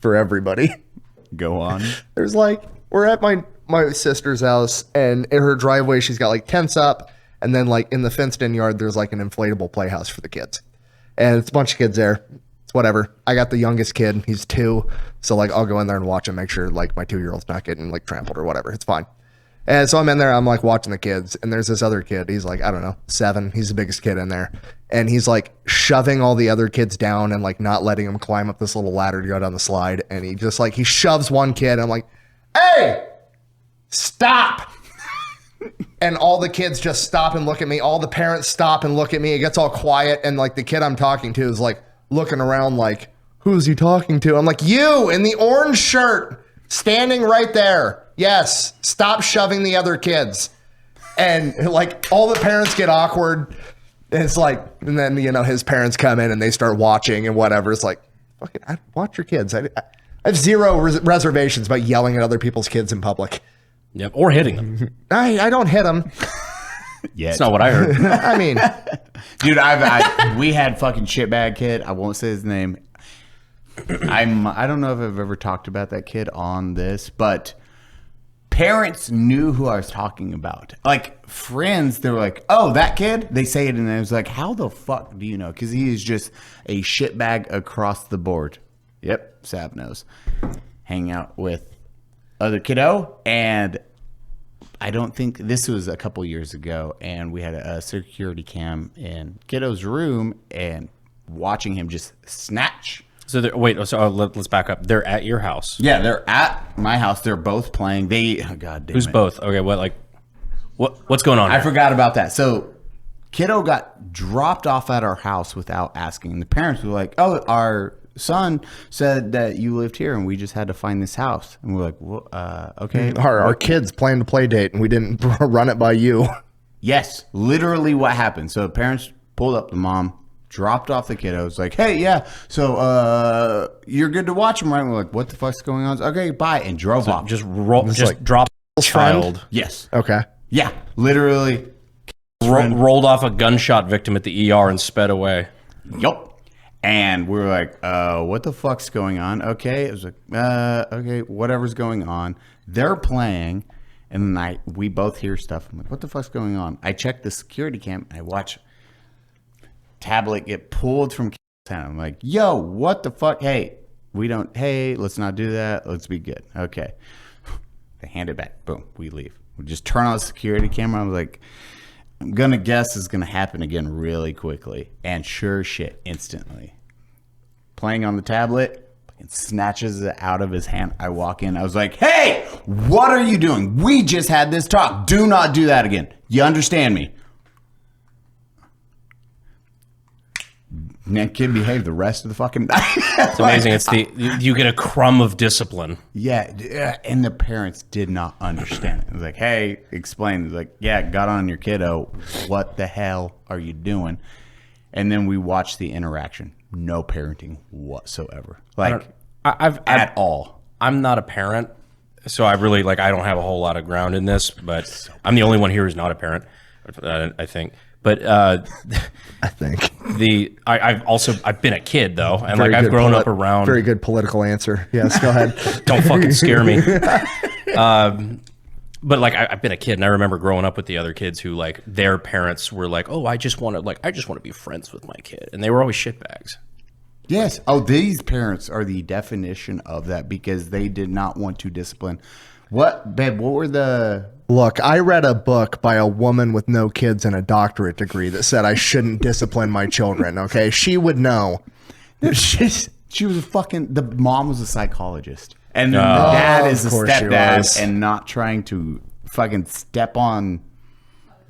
for everybody. Go on. There's like, we're at my sister's house, and in her driveway she's got like tents up, and then like in the fenced in yard there's like an inflatable playhouse for the kids, and it's a bunch of kids there. It's whatever. I got the youngest kid, he's 2, so like I'll go in there and watch him, make sure like my 2-year-old's not getting like trampled or whatever. It's fine. And so I'm in there, I'm like watching the kids, and there's this other kid, he's like, I don't know, 7, he's the biggest kid in there, and he's like shoving all the other kids down and like not letting them climb up this little ladder to go down the slide, and he just like, he shoves one kid, and I'm like, hey, stop. And all the kids just stop and look at me, all the parents stop and look at me, it gets all quiet, and like the kid I'm talking to is like looking around like, who's he talking to? I'm like, you in the orange shirt, standing right there. Yes, stop shoving the other kids. And like all the parents get awkward. And it's like, and then, you know, his parents come in and they start watching and whatever. It's like, fucking, watch your kids. I have zero reservations about yelling at other people's kids in public. Yep, or hitting them. I don't hit them. That's not what I heard. I mean, Dude, we had fucking shitbag kid. I won't say his name. I don't know if I've ever talked about that kid on this, but parents knew who I was talking about. Like friends, they were like, "Oh, that kid." They say it, and I was like, "How the fuck do you know?" Because he is just a shitbag across the board. Yep, Sab knows. Hang out with other kiddo, and I don't think this was a couple years ago, and we had a security cam in kiddo's room, and watching him just snatch. So let's back up. They're at your house. Yeah, they're at my house. They're both playing. Oh, God damn Who's it. both? Okay, what's going on? I here? forgot about that. So, kiddo got dropped off at our house without asking. The parents were like, "Oh, our son said that you lived here, and we just had to find this house." And we're like, well, "Okay." our kids planned a play date and we didn't run it by you. Yes, literally what happened. So, parents pulled up the mom, dropped off the kiddos, like, "Hey, yeah, so you're good to watch them, right?" And we're like, "What the fuck's going on?" Okay, bye, and drove off. Just like, drop friend? child. Yes. Okay. Yeah, literally. Rolled off a gunshot victim at the ER and sped away. Yup. And we were like, what the fuck's going on? Okay. It was like, okay, whatever's going on. They're playing, and then we both hear stuff. I'm like, what the fuck's going on? I check the security cam, and I watch tablet get pulled from town. I'm like, yo, what the fuck? Hey, let's not do that. Let's be good. Okay. They hand it back. Boom. We leave. We just turn on the security camera. I was like, I'm going to guess it's going to happen again really quickly. And sure shit, instantly. Playing on the tablet, fucking snatches it out of his hand. I walk in. I was like, hey, what are you doing? We just had this talk. Do not do that again. You understand me? And that kid behaved the rest of the fucking night. It's amazing. It's you get a crumb of discipline. Yeah, and the parents did not understand it. It was like, hey, explain. It was like, yeah, got on your kiddo. What the hell are you doing? And then we watched the interaction. No parenting whatsoever. Like, at all. I'm not a parent, so I really I don't have a whole lot of ground in this, but I'm the only one here who's not a parent, I think. But I think I've been a kid though, and Very I've good grown up around. Very good political answer. Yes, go ahead. Don't fucking scare me. But like I've been a kid, and I remember growing up with the other kids who like their parents were like, "Oh, I just want to be friends with my kid," and they were always shitbags. Yes. Oh, these parents are the definition of that because they did not want to discipline. What, babe? What were the? Look, I read a book by a woman with no kids and a doctorate degree that said I shouldn't discipline my children. Okay, she would know. She was a fucking. The mom was a psychologist, and the dad is a stepdad, and not trying to fucking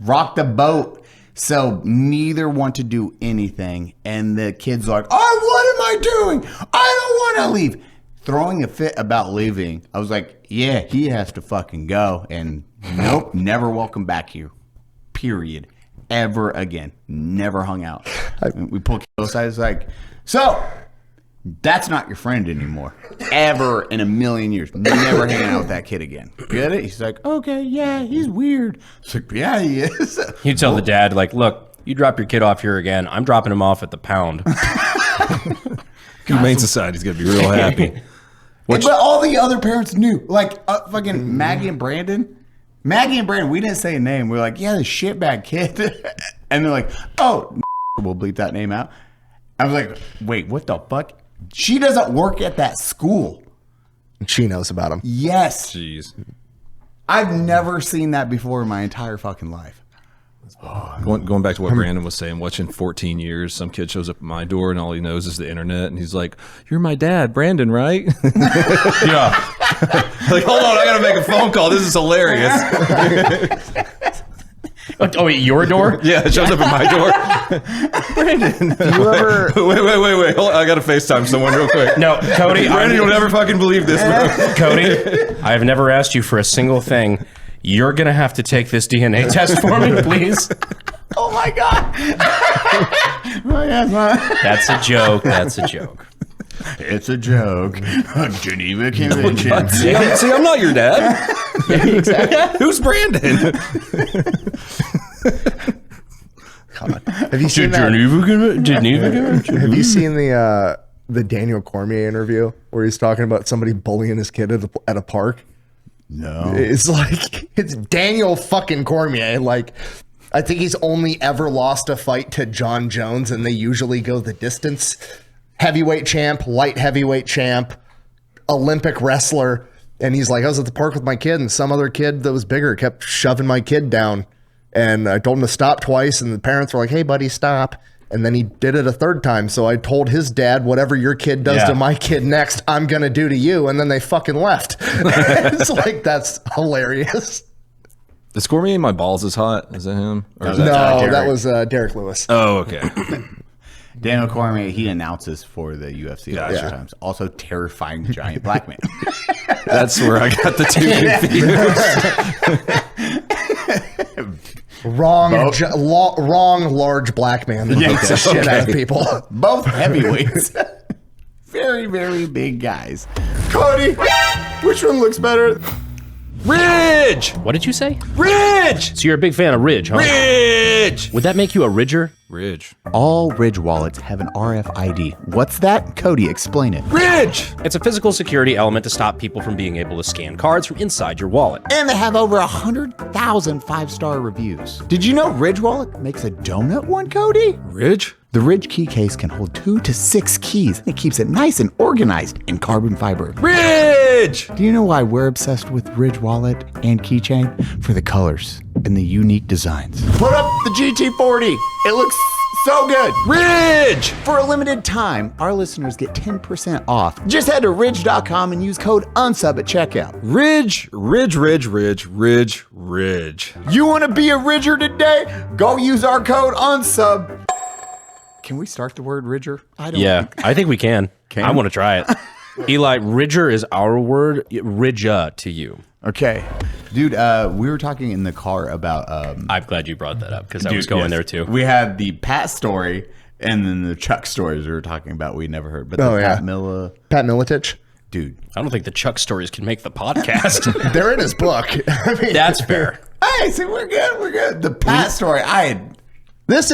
rock the boat. So neither want to do anything, and the kid's like, "Oh, what am I doing? I don't want to leave." Throwing a fit about leaving. I was like, "Yeah, he has to fucking go." And nope, never welcome back here. Period. Ever again. Never hung out. We pulled aside. It's like, so that's not your friend anymore. Ever in a million years. Never hanging out with that kid again. Get it? He's like, "Okay, yeah, he's weird." It's like, "Yeah, he is." You tell the dad, like, "Look, you drop your kid off here again, I'm dropping him off at the pound." Humane Society's gonna be real happy. But all the other parents knew. Like, fucking Maggie and Brandon. We didn't say a name. We were like, "Yeah, the shitbag kid." And they're like, "Oh, we'll bleep that name out." I was like, "Wait, what the fuck?" She doesn't work at that school. She knows about him. Yes. Jeez. I've never seen that before in my entire fucking life. Going back to what Brandon was saying, watching 14 years, some kid shows up at my door and all he knows is the internet, and he's like, "You're my dad, Brandon, right?" Yeah. Like, hold on, I gotta make a phone call. This is hilarious. Oh, wait, your door? Yeah, it shows up at my door. Brandon, You ever? wait. Hold on, I gotta FaceTime someone real quick. No, Cody. Brandon, you'll never fucking believe this, bro. Cody, I have never asked you for a single thing. You're going to have to take this DNA test for me, please. Oh, my God. That's a joke. That's a joke. It's a joke. Geneva Convention. See, I'm not your dad. Yeah, exactly. Who's Brandon? God. Have you seen that? Have you seen the Daniel Cormier interview where he's talking about somebody bullying his kid at a park? No. It's like, it's Daniel fucking Cormier. Like, I think he's only ever lost a fight to John Jones, and they usually go the distance. Heavyweight champ, light heavyweight champ, Olympic wrestler. And he's like, I was at the park with my kid, and some other kid that was bigger kept shoving my kid down. And I told him to stop twice, and the parents were like, "Hey, buddy, stop." And then he did it a third time. So I told his dad, "Whatever your kid does to my kid next, I'm going to do to you." And then they fucking left. It's like, that's hilarious. Is Cormier My Balls Is Hot? Is that him? Or is No, that that was Derek Lewis. Oh, okay. Daniel Cormier, he announces for the UFC a lot of times. Also, terrifying giant black man. That's where I got the two confused. Wrong, large black man that beats the shit out of people. Both heavyweights. Very, very big guys. Cody, which one looks better? Ridge! What did you say? Ridge! So you're a big fan of Ridge, huh? Ridge! Would that make you a Ridger? Ridge. All Ridge wallets have an RFID. What's that? Cody, explain it. Ridge! It's a physical security element to stop people from being able to scan cards from inside your wallet. And they have over 100,000 5-star reviews. Did you know Ridge Wallet makes a donut one, Cody? Ridge? The Ridge key case can hold 2 to 6 keys. It keeps it nice and organized in carbon fiber. Ridge! Do you know why we're obsessed with Ridge Wallet and keychain? For the colors and the unique designs. Put up the GT40. It looks so good. Ridge! For a limited time, our listeners get 10% off. Just head to ridge.com and use code UNSUB at checkout. Ridge, Ridge, Ridge, Ridge, Ridge, Ridge. You want to be a Ridger today? Go use our code UNSUB. Can we start the word Ridger? I think we can. I want to try it. Eli, Ridger is our word. Ridja to you. Okay. Dude, we were talking in the car about... I'm glad you brought that up because I was going there too. We had the Pat story and then the Chuck stories we were talking about we never heard. But Pat Miletich. Dude. I don't think the Chuck stories can make the podcast. They're in his book. I mean, that's fair. Hey, see, we're good. The Pat story, This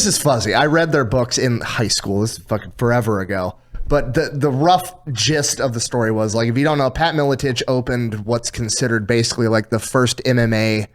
is fuzzy. I read their books in high school. This is fucking forever ago. But the rough gist of the story was, like, if you don't know, Pat Miletich opened what's considered basically like the first MMA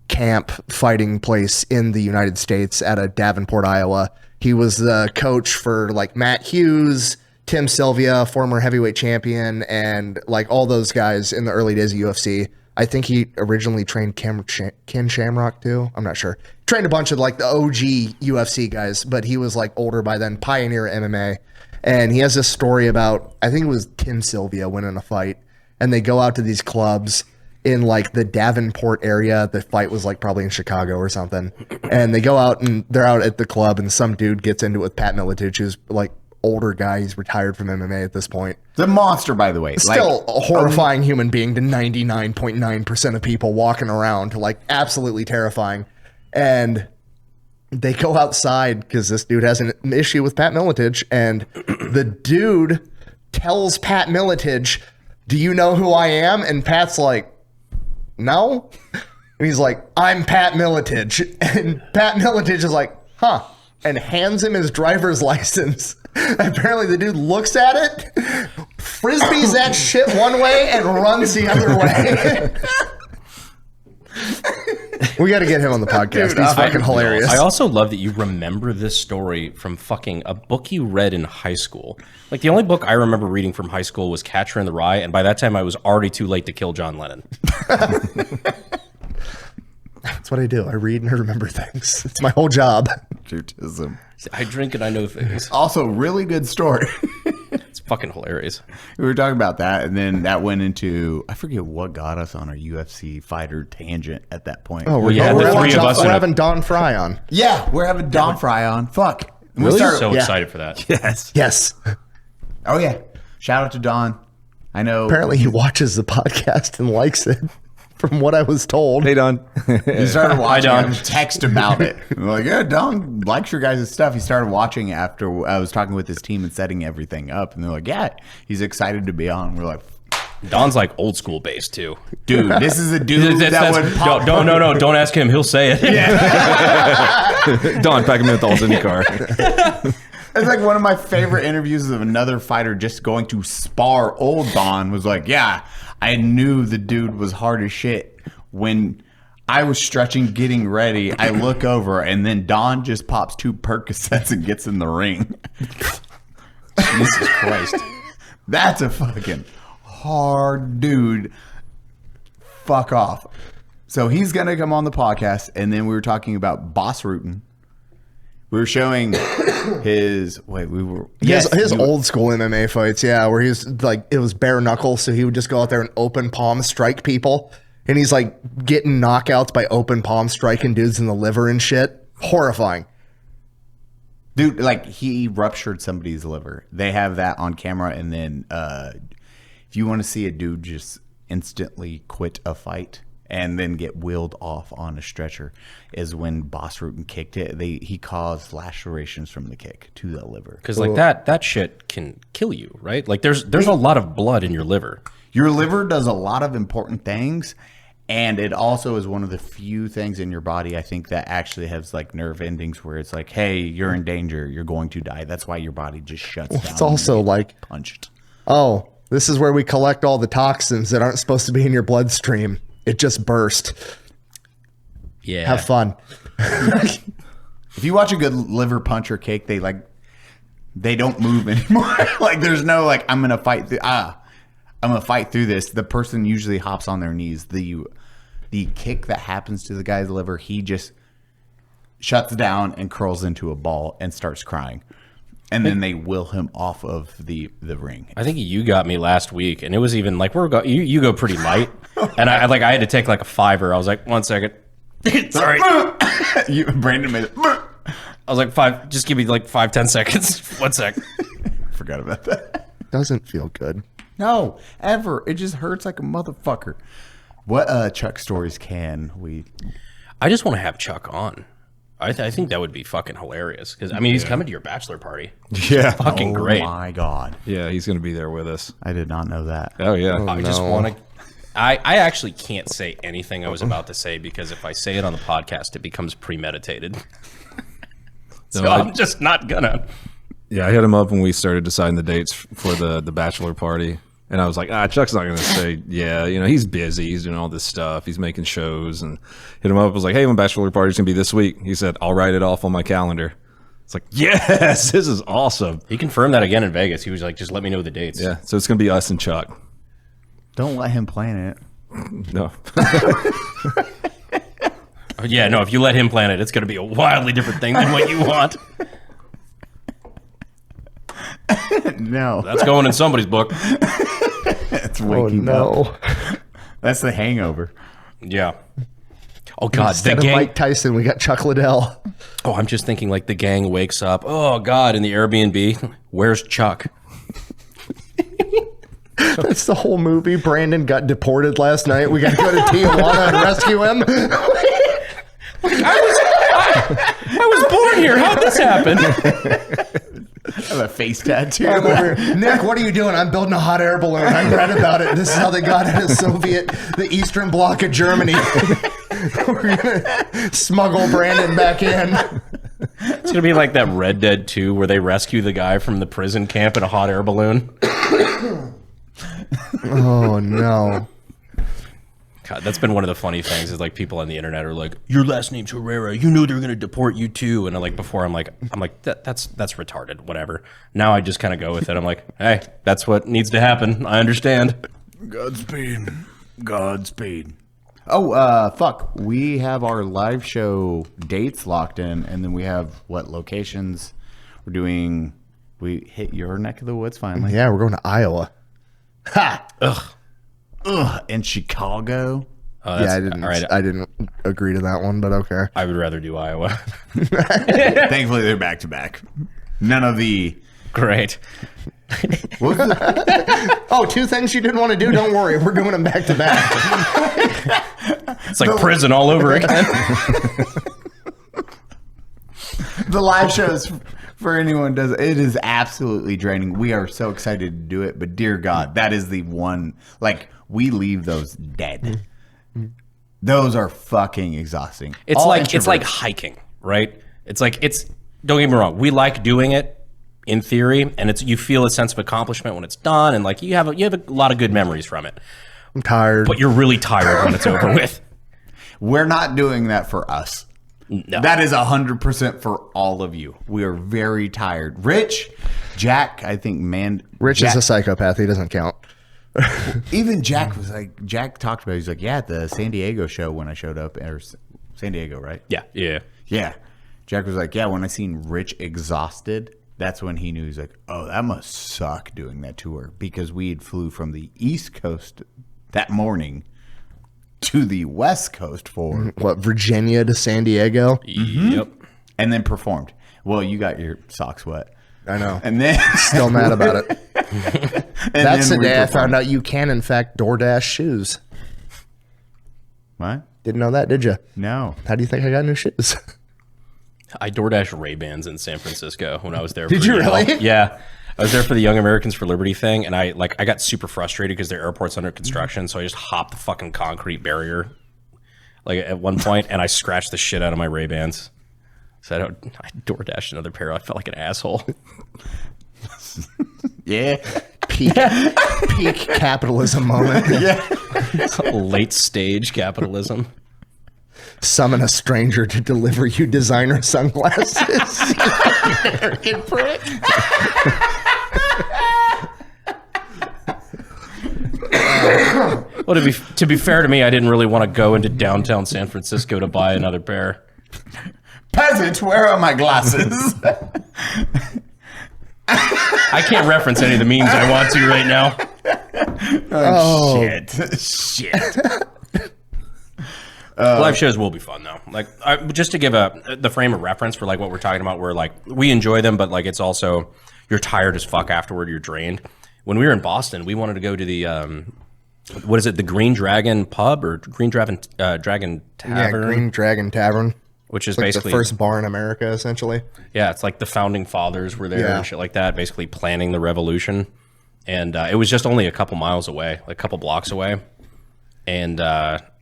camp fighting place in the United States at a Davenport, Iowa. He was the coach for like Matt Hughes, Tim Sylvia, former heavyweight champion, and like all those guys in the early days of UFC. I think he originally trained Ken Shamrock too. I'm not sure. Trained a bunch of like the OG UFC guys, but he was like older by then, pioneer MMA. And he has this story about, I think it was Tim Sylvia winning a fight, and they go out to these clubs in like the Davenport area. The fight was like probably in Chicago or something. And they go out and they're out at the club, and some dude gets into it with Pat Miletich, who's like older guy. He's retired from MMA at this point. The monster, by the way. Still a horrifying human being to 99.9% of people walking around, like absolutely terrifying. And they go outside because this dude has an issue with Pat Miletich, and the dude tells Pat Miletich, "Do you know who I am?" And Pat's like, "No." And he's like, "I'm Pat Miletich." And Pat Miletich is like, "Huh," and hands him his driver's license. Apparently the dude looks at it, frisbees that shit one way, and runs the other way. We got to get him on the podcast. Dude, he's fucking hilarious. I also love that you remember this story from fucking a book you read in high school. Like, the only book I remember reading from high school was Catcher in the Rye, and by that time I was already too late to kill John Lennon. That's what I do. I read and I remember things. It's my whole job. Patriotism. I drink and I know things. Also, really good story. It's fucking hilarious. We were talking about that, and then that went into, I forget what got us on our UFC fighter tangent at that point. Oh, we're having Don Fry on. Yeah, we're having Don Fry on. Fuck. And Really? So excited for that. Yes. Oh, yeah. Shout out to Don. I know. Apparently he watches the podcast and likes it, from what I was told. Hey, Don. He started watching and text about it. We're like, yeah, Don likes your guys' stuff. He started watching after I was talking with his team and setting everything up. And they're like, yeah, he's excited to be on. We're like, Don's like old school based too. Dude, this is a dude that would pop. No, don't ask him. He'll say it. Yeah. Don, pack him in with in the car. It's like one of my favorite interviews of another fighter just going to spar old Don. Was like, yeah, I knew the dude was hard as shit. When I was stretching, getting ready, I look over, and then Don just pops 2 Percocets and gets in the ring. Jesus Christ. That's a fucking hard dude. Fuck off. So he's going to come on the podcast, and then we were talking about Boss Rootin'. We were showing his his old school MMA fights, where he was like, it was bare knuckles, so he would just go out there and open palm strike people, and he's like getting knockouts by open palm striking dudes in the liver and shit. Horrifying. Dude, like, he ruptured somebody's liver. They have that on camera, and then if you want to see a dude just instantly quit a fight and then get wheeled off on a stretcher, is when Boss Rootin' kicked it. He caused lacerations from the kick to the liver. Because like that shit can kill you, right? Like there's a lot of blood in your liver. Your liver does a lot of important things, and it also is one of the few things in your body, I think, that actually has like nerve endings where it's like, hey, you're in danger, you're going to die. That's why your body just shuts down. It's also like punched. Oh, this is where we collect all the toxins that aren't supposed to be in your bloodstream. It just burst. Yeah. Have fun. If you watch a good liver punch or kick, they don't move anymore. Like, there's no like, I'm gonna fight through this. The person usually hops on their knees. The kick that happens to the guy's liver, he just shuts down and curls into a ball and starts crying. And then they will him off of the ring. I think you got me last week, and it was even like you go pretty light, and I had to take like a 5-er. I was like, 1 second, sorry. Brandon made it. I was like 5. Just give me like 5-10 seconds. 1 sec. Forgot about that. Doesn't feel good. No, ever. It just hurts like a motherfucker. What Chuck stories can we? I just want to have Chuck on. I think that would be fucking hilarious because I mean he's coming to your bachelor party. Yeah, fucking great. Oh my god. Yeah, he's gonna be there with us. I did not know that. Oh yeah. I just want to. I actually can't say anything I was about to say because if I say it on the podcast, it becomes premeditated. So I'm just not gonna. Yeah, I hit him up when we started deciding the dates for the bachelor party. And I was like, Chuck's not going to say, yeah, he's busy. He's doing all this stuff. He's making shows. And hit him up. I was like, hey, my bachelor party's going to be this week. He said, I'll write it off on my calendar. It's like, yes, this is awesome. He confirmed that again in Vegas. He was like, just let me know the dates. Yeah, so it's going to be us and Chuck. Don't let him plan it. No. Yeah, no, if you let him plan it, it's going to be a wildly different thing than what you want. No. That's going in somebody's book. It's waking up. That's the hangover. Yeah. Oh, God. Instead of Mike Tyson, we got Chuck Liddell. Oh, I'm just thinking like the gang wakes up. Oh, God, in the Airbnb. Where's Chuck? That's the whole movie. Brandon got deported last night. We got to go to Tijuana and rescue him. I was born here. How'd this happen? I have a face tattoo. Nick, what are you doing? I'm building a hot air balloon. I read about it. This is how they got into the Eastern Bloc of Germany. We're going to smuggle Brandon back in. It's going to be like that Red Dead 2 where they rescue the guy from the prison camp in a hot air balloon. Oh, no. God, that's been one of the funny things is like people on the internet are like, your last name's Herrera. You know they're going to deport you too. And like before, I'm like, that's retarded. Whatever. Now I just kind of go with it. I'm like, hey, that's what needs to happen. I understand. Godspeed. Oh, fuck. We have our live show dates locked in, and then we have what locations we're doing. We hit your neck of the woods finally. Yeah, we're going to Iowa. Ha! Ugh. In Chicago. Yeah, I didn't agree to that one, but okay. I would rather do Iowa. Thankfully, they're back to back. None of the great. Oh, two things you didn't want to do. Don't worry, we're doing them back to back. It's like prison all over again. The live shows, for anyone who does it is absolutely draining. We are so excited to do it, but dear God, that is the one. Like, we leave those dead. Those are fucking exhausting. It's like hiking, right? Don't get me wrong, we like doing it in theory, and you feel a sense of accomplishment when it's done, and like you have a lot of good memories from it. I'm tired, but you're really tired when it's over with. We're not doing that for us. No. That is 100% for all of you. We are very tired. Rich, Jack, I think, Rich is a psychopath. He doesn't count. Even Jack was like, Jack talked about it. He's like, yeah, at the San Diego show when I showed up, or San Diego, right? Yeah. Jack was like, yeah, when I seen Rich exhausted, that's when he knew. He's like, oh, that must suck doing that tour, because we had flew from the East Coast that morning to the West Coast for Virginia to San Diego. Yep. And then performed. Well, you got your socks wet. I know. And then still mad about it. That's the day I found out you can, in fact, DoorDash shoes. What? Didn't know that, did you? No. How do you think I got new shoes? I DoorDash Ray-Bans in San Francisco when I was there. Did you really? Yeah. I was there for the Young Americans for Liberty thing, and I got super frustrated because their airport's under construction, so I just hopped the fucking concrete barrier like at one point, and I scratched the shit out of my Ray-Bans. So I DoorDashed another pair. I felt like an asshole. Yeah. Peak capitalism moment. Yeah. Late stage capitalism. Summon a stranger to deliver you designer sunglasses. American prick. Well, to be fair to me, I didn't really want to go into downtown San Francisco to buy another pair. Peasant, where are my glasses? I can't reference any of the memes I want to right now. Oh, shit. Live shows will be fun though. Like, just to give the frame of reference for like what we're talking about, where like we enjoy them, but like it's also you're tired as fuck afterward. You're drained. When we were in Boston, we wanted to go to the what is it? The Green Dragon Pub or Green Dragon Tavern? Yeah, Green Dragon Tavern, which is like basically the first bar in America, essentially. Yeah, it's like the founding fathers were there and shit like that, basically planning the revolution. And it was just only a couple miles away, like a couple blocks away, and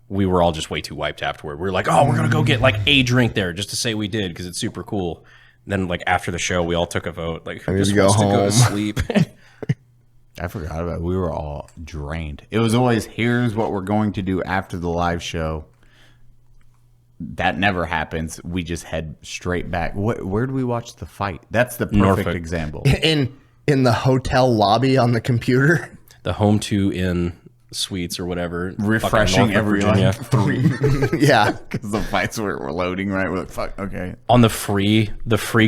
we were all just way too wiped afterward. We were like, oh, we're gonna go get like a drink there just to say we did because it's super cool. Then like after the show, we all took a vote. Like, who need just to go wants to go home. to sleep? I forgot about it. We were all drained. It was always, here's what we're going to do after the live show. That never happens. We just head straight back. Where do we watch the fight? That's the perfect Norfolk. example. In the hotel lobby on the computer. The Home 2 Inn suites or whatever. Refreshing Fucking every Norfolk, like Virginia. 3. Yeah. Because the fights were loading, right? We're like, fuck, okay. On the free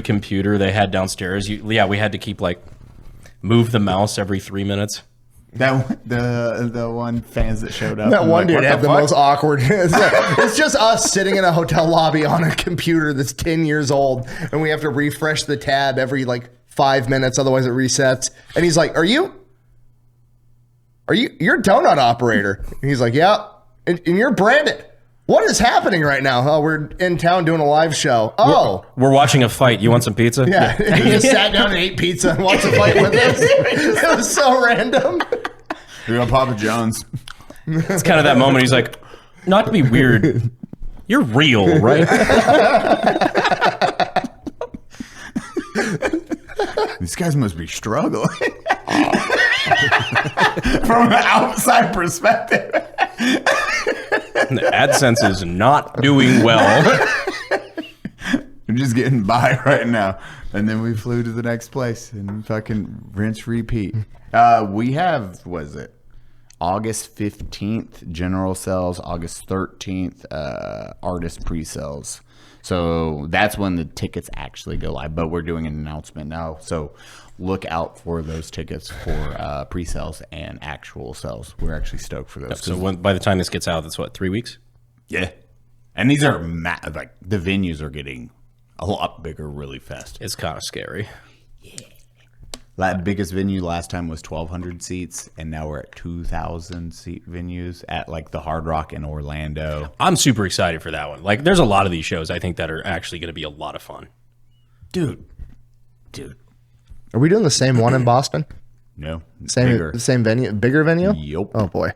computer they had downstairs. We had to keep like move the mouse every 3 minutes. That the one fans that showed up. That I'm one like, dude what had the fuck? most awkward. It's just us sitting in a hotel lobby on a computer that's 10 years old, and we have to refresh the tab every like 5 minutes, otherwise it resets. And he's like, "Are you? You're a donut operator?" And he's like, "Yeah." And you're branded. What is happening right now? Oh, we're in town doing a live show. Oh, We're watching a fight. You want some pizza? yeah. And he just sat down and ate pizza and watched the fight with us. It was so random. We're on Papa John's. It's kind of that moment. He's like, not to be weird, you're real, right? These guys must be struggling. From an outside perspective. The AdSense is not doing well. We're just getting by right now. And then we flew to the next place and fucking rinse, repeat. We have, what is it? August 15th, general sales. August 13th, artist pre-sales. So that's when the tickets actually go live. But we're doing an announcement now. So look out for those tickets for pre-sales and actual sales. We're actually stoked for those. So by the time this gets out, that's what, 3 weeks? Yeah. And these are, like, the venues are getting a lot bigger really fast. It's kind of scary. That biggest venue last time was 1,200 seats, and now we're at 2,000 seat venues at like the Hard Rock in Orlando. I'm super excited for that one. Like, there's a lot of these shows I think that are actually going to be a lot of fun. Dude. Are we doing the same one in Boston? No. Same venue, bigger venue? Yup. Oh boy.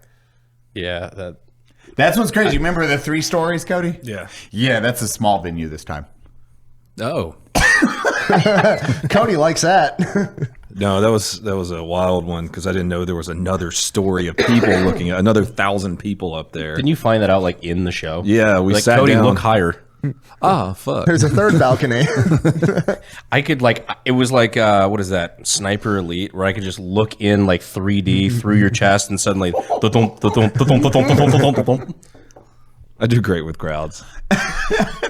Yeah, That's what's crazy. You remember the 3 stories, Cody? Yeah. Yeah, that's a small venue this time. Oh. Cody likes that. No, that was a wild one because I didn't know there was another story of people looking at another 1,000 people up there. Didn't you find that out like in the show? Yeah, we like, sat Cody, down. look higher. Ah, fuck. There's a third balcony. I could like, it was like, what is that? Sniper Elite, where I could just look in like 3D through your chest and suddenly, I do great with crowds.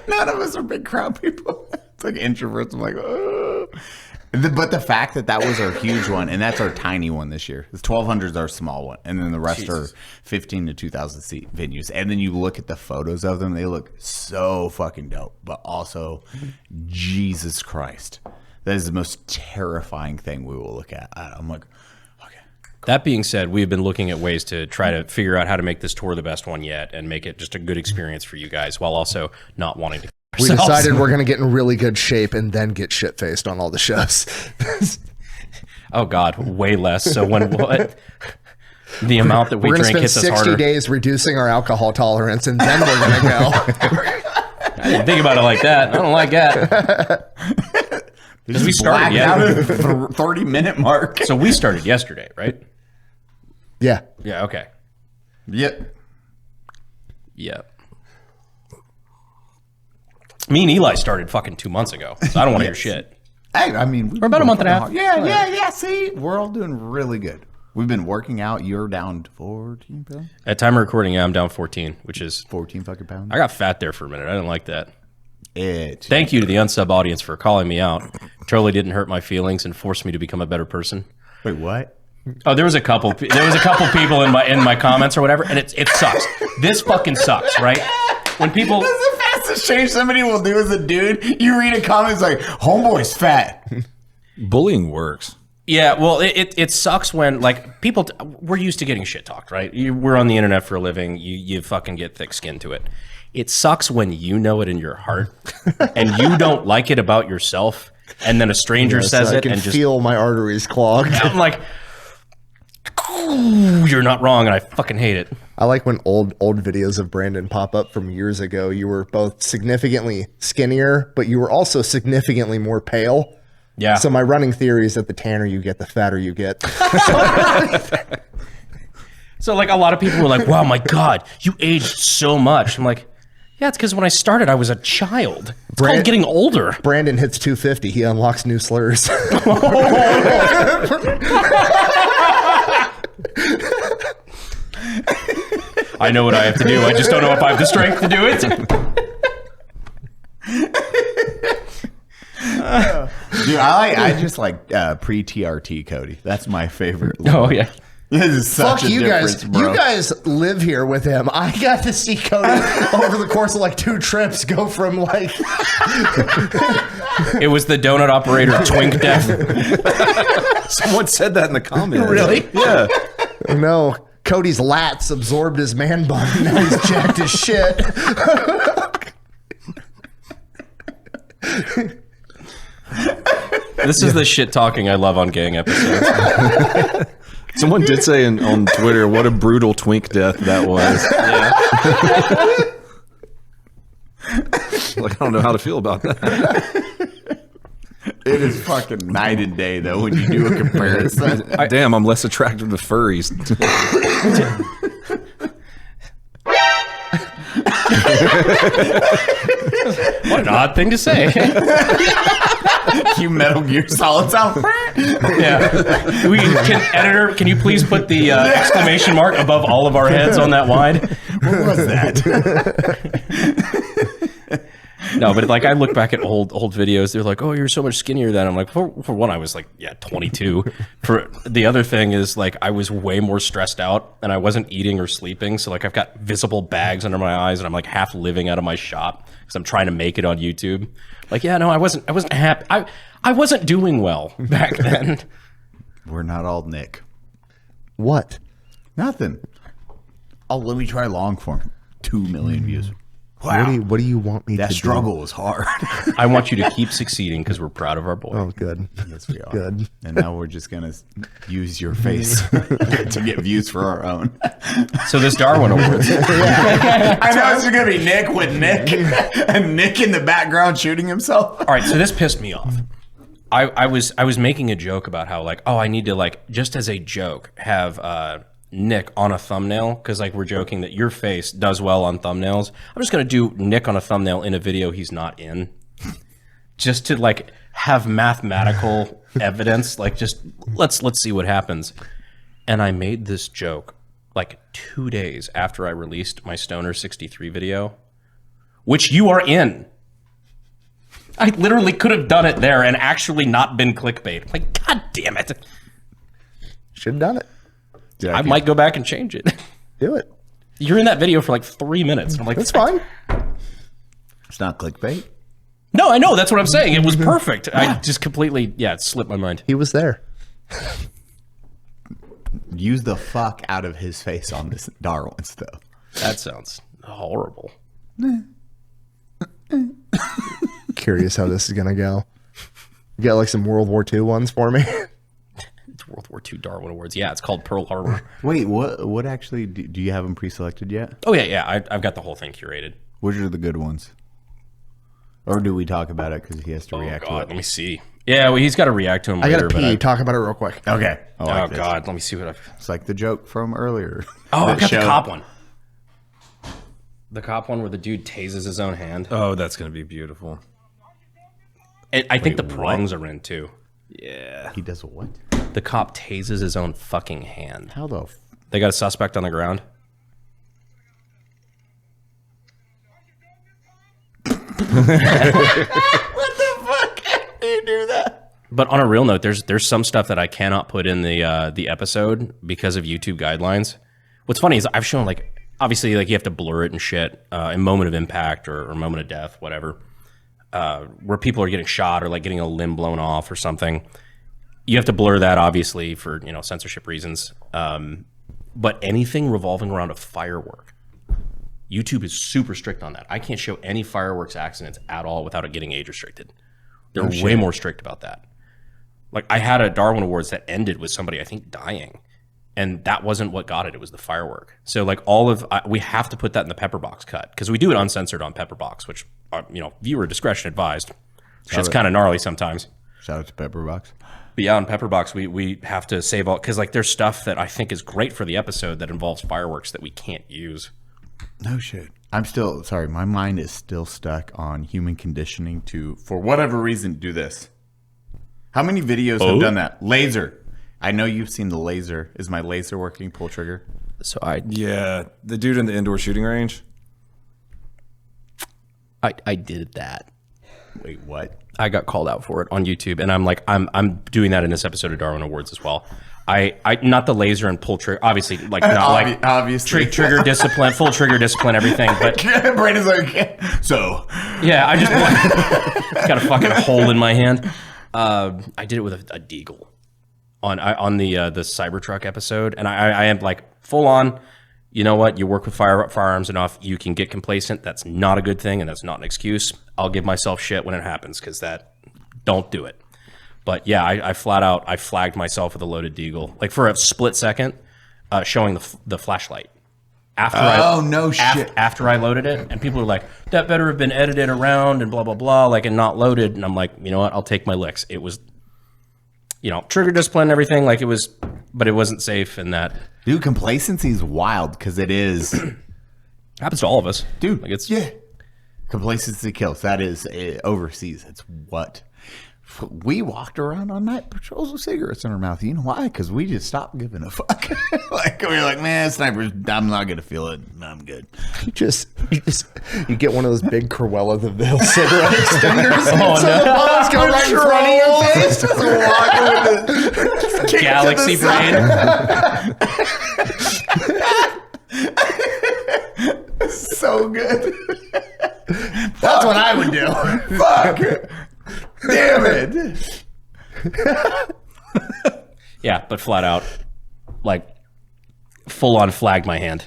None of us are big crowd people. It's like introverts. I'm like, oh. But the fact that was our huge one, and that's our tiny one this year. The 1,200 is our small one, and then the rest are 15 to 2,000 seat venues. And then you look at the photos of them; they look so fucking dope. But also, Jesus Christ, that is the most terrifying thing we will look at. I'm like, okay. That being said, we've been looking at ways to try to figure out how to make this tour the best one yet and make it just a good experience for you guys while also not wanting to. We decided we're going to get in really good shape and then get shit-faced on all the shows. Oh, God, way less. So when what? The amount that we We're going drink to hits spend us 60 harder. days reducing our alcohol tolerance, and then we're going to go. I didn't think about it like that. I don't like that. Because we started out of the 30-minute mark. So we started yesterday, right? Yeah. Yeah, okay. Yep. Yeah. Me and Eli started fucking 2 months ago, so I don't want to hear shit. Hey, I mean, We're about a month and a half. Yeah. See, we're all doing really good. We've been working out. You're down 14 pounds? At time of recording, yeah, I'm down 14, which is 14 fucking pounds. I got fat there for a minute. I didn't like that. It. Thank you to the Unsub audience for calling me out. Totally didn't hurt my feelings and forced me to become a better person. Wait, what? Oh, there was a couple people in my comments or whatever, and it sucks. This fucking sucks, right? When people. That's the fastest change somebody will do as a dude. You read a comment, it's like, homeboy's fat. Bullying works. Yeah, well, it sucks when, like, people, we're used to getting shit talked, right? We're on the internet for a living. You fucking get thick skin to it. It sucks when you know it in your heart and you don't like it about yourself, and then a stranger says I it can and just feel my arteries clogged. I'm like, you're not wrong, and I fucking hate it. I like when old videos of Brandon pop up from years ago. You were both significantly skinnier, but you were also significantly more pale. Yeah. So my running theory is that the tanner you get, the fatter you get. So like a lot of people were like, wow, my God, you aged so much. I'm like, yeah, it's because when I started, I was a child. It's called getting older. Brandon hits 250. He unlocks new slurs. I know what I have to do. I just don't know if I have the strength to do it. Dude, I just like pre-TRT Cody. That's my favorite. Oh, yeah. This is such Fuck a you difference, guys. bro. You guys live here with him. I got to see Cody over the course of like 2 trips go from like... It was the donut operator twink death. Someone said that in the comments. Really? Yeah. No, Cody's lats absorbed his man bun. Now he's jacked as shit. This is the shit talking I love on gang episodes. Someone did say on Twitter, what a brutal twink death that was. Yeah. Like, I don't know how to feel about that. It is fucking night and day, though, when you do a comparison. Damn, I'm less attracted to furries. What an odd thing to say. You Metal Gear Solid sound. Yeah. Editor, can you please put the exclamation mark above all of our heads on that wide? What was that? No, but like I look back at old videos, they're like, "Oh, you're so much skinnier than." I'm like, for one, I was like, 22. For the other thing is like I was way more stressed out and I wasn't eating or sleeping, so like I've got visible bags under my eyes and I'm like half living out of my shop because I'm trying to make it on YouTube. Like, yeah, no, I wasn't happy. I wasn't doing well back then. We're not all Nick. What? Nothing. Oh, let me try long form. 2 million views. Wow. What do you want me to do? That struggle was hard. I want you to keep succeeding because we're proud of our boy. Oh, good. Yes, we are. Good. And now we're just going to use your face to get views for our own. So this Darwin Awards. I know it's going to be Nick with Nick and Nick in the background shooting himself. All right, so this pissed me off. I was making a joke about how like, oh, I need to like just as a joke have Nick on a thumbnail because like we're joking that your face does well on thumbnails. I'm just gonna do Nick on a thumbnail in a video he's not in, just to like have mathematical evidence. Like just let's see what happens. And I made this joke like 2 days after I released my Stoner 63 video, which you are in. I literally could have done it there and actually not been clickbait. Like, God damn it. Should have done it. I might go back and change it. Do it. You're in that video for like 3 minutes. I'm like, That's fine. It's not clickbait. No, I know. That's what I'm saying. It was perfect. I just completely, it slipped my mind. He was there. Use the fuck out of his face on this Darwin stuff. That sounds horrible. Curious how this is going to go. You got like some World War II ones for me? It's World War II Darwin Awards. Yeah, it's called Pearl Harbor. Wait, what actually, do you have them pre-selected yet? Oh, yeah. I've got the whole thing curated. Which are the good ones? Or do we talk about it because he has to react to it? Let me see. Yeah, well, he's got to react to him I later. got to pee. Talk about it real quick. Okay. Oh, God. Let me see what I've... It's like the joke from earlier. Oh, I've got show. the cop one. The cop one where the dude tases his own hand. Oh, that's going to be beautiful. I think the prongs are in, too. Yeah. He does what? The cop tases his own fucking hand. How the... They got a suspect on the ground. What the fuck? How do you do that? But on a real note, there's some stuff that I cannot put in the episode because of YouTube guidelines. What's funny is I've shown like obviously like you have to blur it and shit in moment of impact or moment of death, whatever, where people are getting shot or like getting a limb blown off or something. You have to blur that obviously for censorship reasons. But anything revolving around a firework, YouTube is super strict on that. I can't show any fireworks accidents at all without it getting age restricted. They're way more strict about that. Like I had a Darwin Awards that ended with somebody I think dying, And that wasn't what got it. It was the firework. So like we have to put that in the Pepperbox cut because we do it uncensored on Pepperbox, which, viewer discretion advised. Shit's kind of gnarly sometimes. Shout out to Pepperbox. But yeah, on Pepperbox, we have to save all, because like there's stuff that I think is great for the episode that involves fireworks that we can't use. No shit. I'm still, sorry, my mind is still stuck on human conditioning to, for whatever reason, do this. How many videos have done that? Laser. I know you've seen the laser. Is my laser working? Pull trigger. So Yeah, the dude in the indoor shooting range. I did that. Wait, what? I got called out for it on YouTube, and I'm like, I'm doing that in this episode of Darwin Awards as well. I not the laser and pull trigger, obviously, like not like obviously trigger discipline, full trigger discipline, everything. But Brandon's like, so yeah, I just got a fucking hole in my hand. I did it with a deagle on the Cybertruck episode, and I am like full on. You know what? You work with firearms enough, you can get complacent. That's not a good thing, and that's not an excuse. I'll give myself shit when it happens because don't do it. But yeah, I flat out flagged myself with a loaded deagle, like for a split second, showing the flashlight. After I loaded it, and people were like, "That better have been edited around and blah blah blah," like and not loaded. And I'm like, you know what? I'll take my licks. It was, trigger discipline and everything, like it was, but it wasn't safe. And that, dude, complacency is wild because it is happens to all of us, dude. Like it's complacency kills. That is overseas. It's what we walked around on night patrols with cigarettes in our mouth. You know why? Because we just stopped giving a fuck. Like we were like, man, snipers. I'm not gonna feel it. I'm good. You get one of those big Cruella the Vil cigarette extenders. Oh, so no. the bombs go right in front of your face. Just walking with the Galaxy brain. So good. That's what I would do. Fuck. Damn it. Yeah, but flat out, like full on flagged my hand.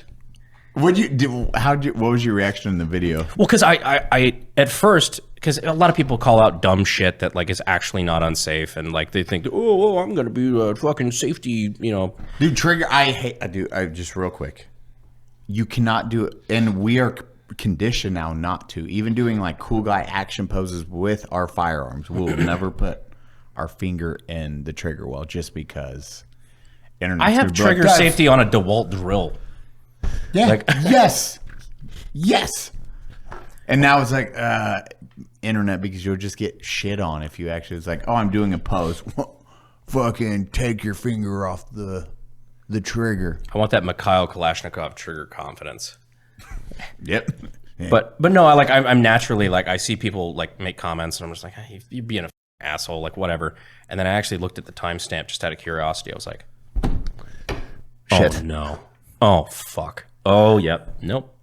What was your reaction in the video? Well, because I at first, because a lot of people call out dumb shit that like is actually not unsafe, and like they think, oh, I'm gonna be a fucking safety, Dude, trigger. I just real quick. You cannot do it, and we are conditioned now not to. Even doing like cool guy action poses with our firearms, we'll never put our finger in the trigger well just because. I have trigger safety on a DeWalt drill. Yeah. Like, yes. And now it's like internet, because you'll just get shit on if you actually. It's like, oh, I'm doing a pose. Fucking take your finger off the trigger. I want that Mikhail Kalashnikov trigger confidence. Yep. Yeah. But no, I'm naturally like, I see people like make comments and I'm just like, hey, you're being a asshole, like whatever. And then I actually looked at the timestamp just out of curiosity. I was like, shit. Oh no. Oh fuck. Oh yep. Nope.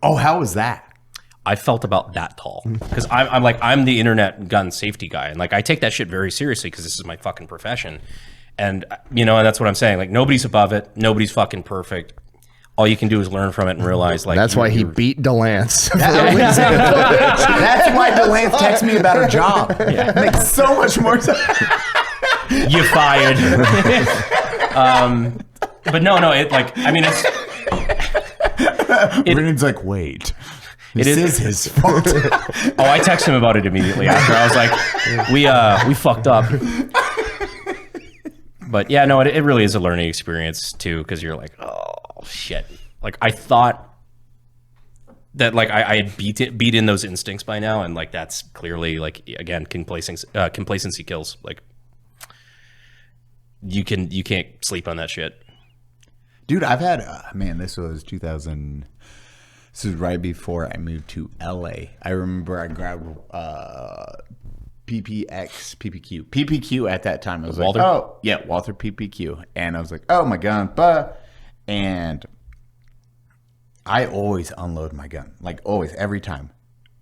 Oh, how was that? I felt about that tall because I'm the internet gun safety guy, and like I take that shit very seriously because this is my fucking profession. And and that's what I'm saying. Like nobody's above it. Nobody's fucking perfect. All you can do is learn from it and realize, like, that's why he beat DeLance. That's why DeLance texts me about her job. Yeah. Makes so much more sense. You fired. But no, Brennan's like, wait, this is his fault. Oh, I texted him about it immediately after. I was like, we fucked up. But yeah, no, it really is a learning experience too, because you're like, oh shit. Like I thought that like I had beat in those instincts by now, and like that's clearly like again complacency kills. Like you can't sleep on that shit. Dude, I've had this was 2000. This was right before I moved to LA. I remember I grabbed PPQ at that time. I was Walther? like, oh yeah, Walther PPQ, and I was like, oh my gun, and I always unload my gun, like always, every time.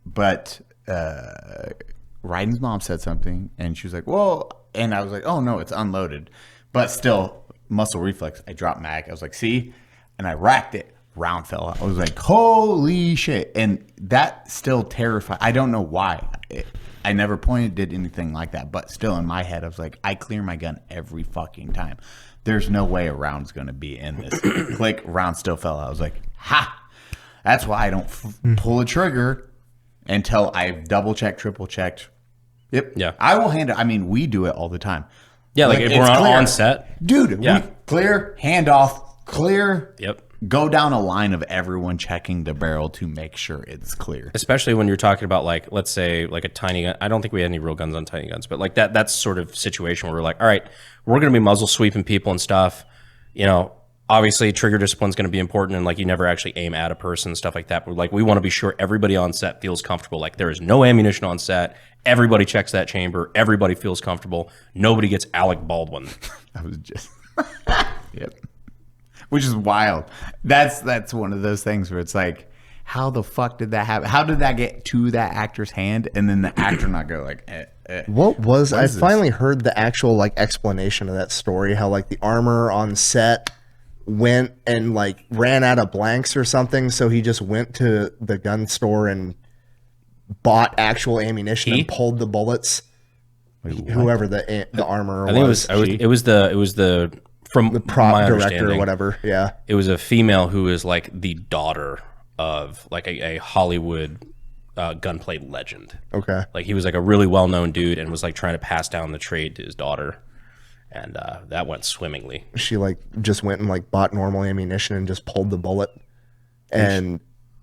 But Ryden's mom said something, and she was like, well, and I was like, oh no, it's unloaded, but still muscle reflex. I dropped mag. I was like, see, and I racked it. Round fell out. I was like, holy shit. And that still terrified. I don't know why. I never did anything like that, but still in my head, I was like, I clear my gun every fucking time. there's no way a round's going to be in this. Click, round still fell out. I was like, ha! That's why I don't pull a trigger until I've double checked, triple checked. Yep. Yeah. I will hand it. I mean, we do it all the time. Yeah, like if we're on set. Dude, Yeah. clear, hand off, clear. Yep. Go down a line of everyone checking the barrel to make sure it's clear. Especially when you're talking about, like, let's say, like a tiny gun. I don't think we had any real guns on tiny guns, but like that's sort of situation where we're like, all right, we're going to be muzzle sweeping people and stuff. You know, obviously trigger discipline is going to be important, and like you never actually aim at a person and stuff like that. But like we want to be sure everybody on set feels comfortable. Like there is no ammunition on set. Everybody checks that chamber. Everybody feels comfortable. Nobody gets Alec Baldwin. I was just, yep. Which is wild. That's one of those things where it's like, how the fuck did that happen? How did that get to that actor's hand, and then the actor not go like, What was I finally heard the actual like explanation of that story? How like the armor on set went and like ran out of blanks or something, so he just went to the gun store and bought actual ammunition and pulled the bullets. Whoever the armor I think was. it was the from the prop my director or understanding, whatever. Yeah, it was a female who is like the daughter of like a Hollywood gunplay legend. Okay. Like he was like a really well-known dude and was like trying to pass down the trade to his daughter, and that went swimmingly. She like just went and like bought normal ammunition and just pulled the bullet, and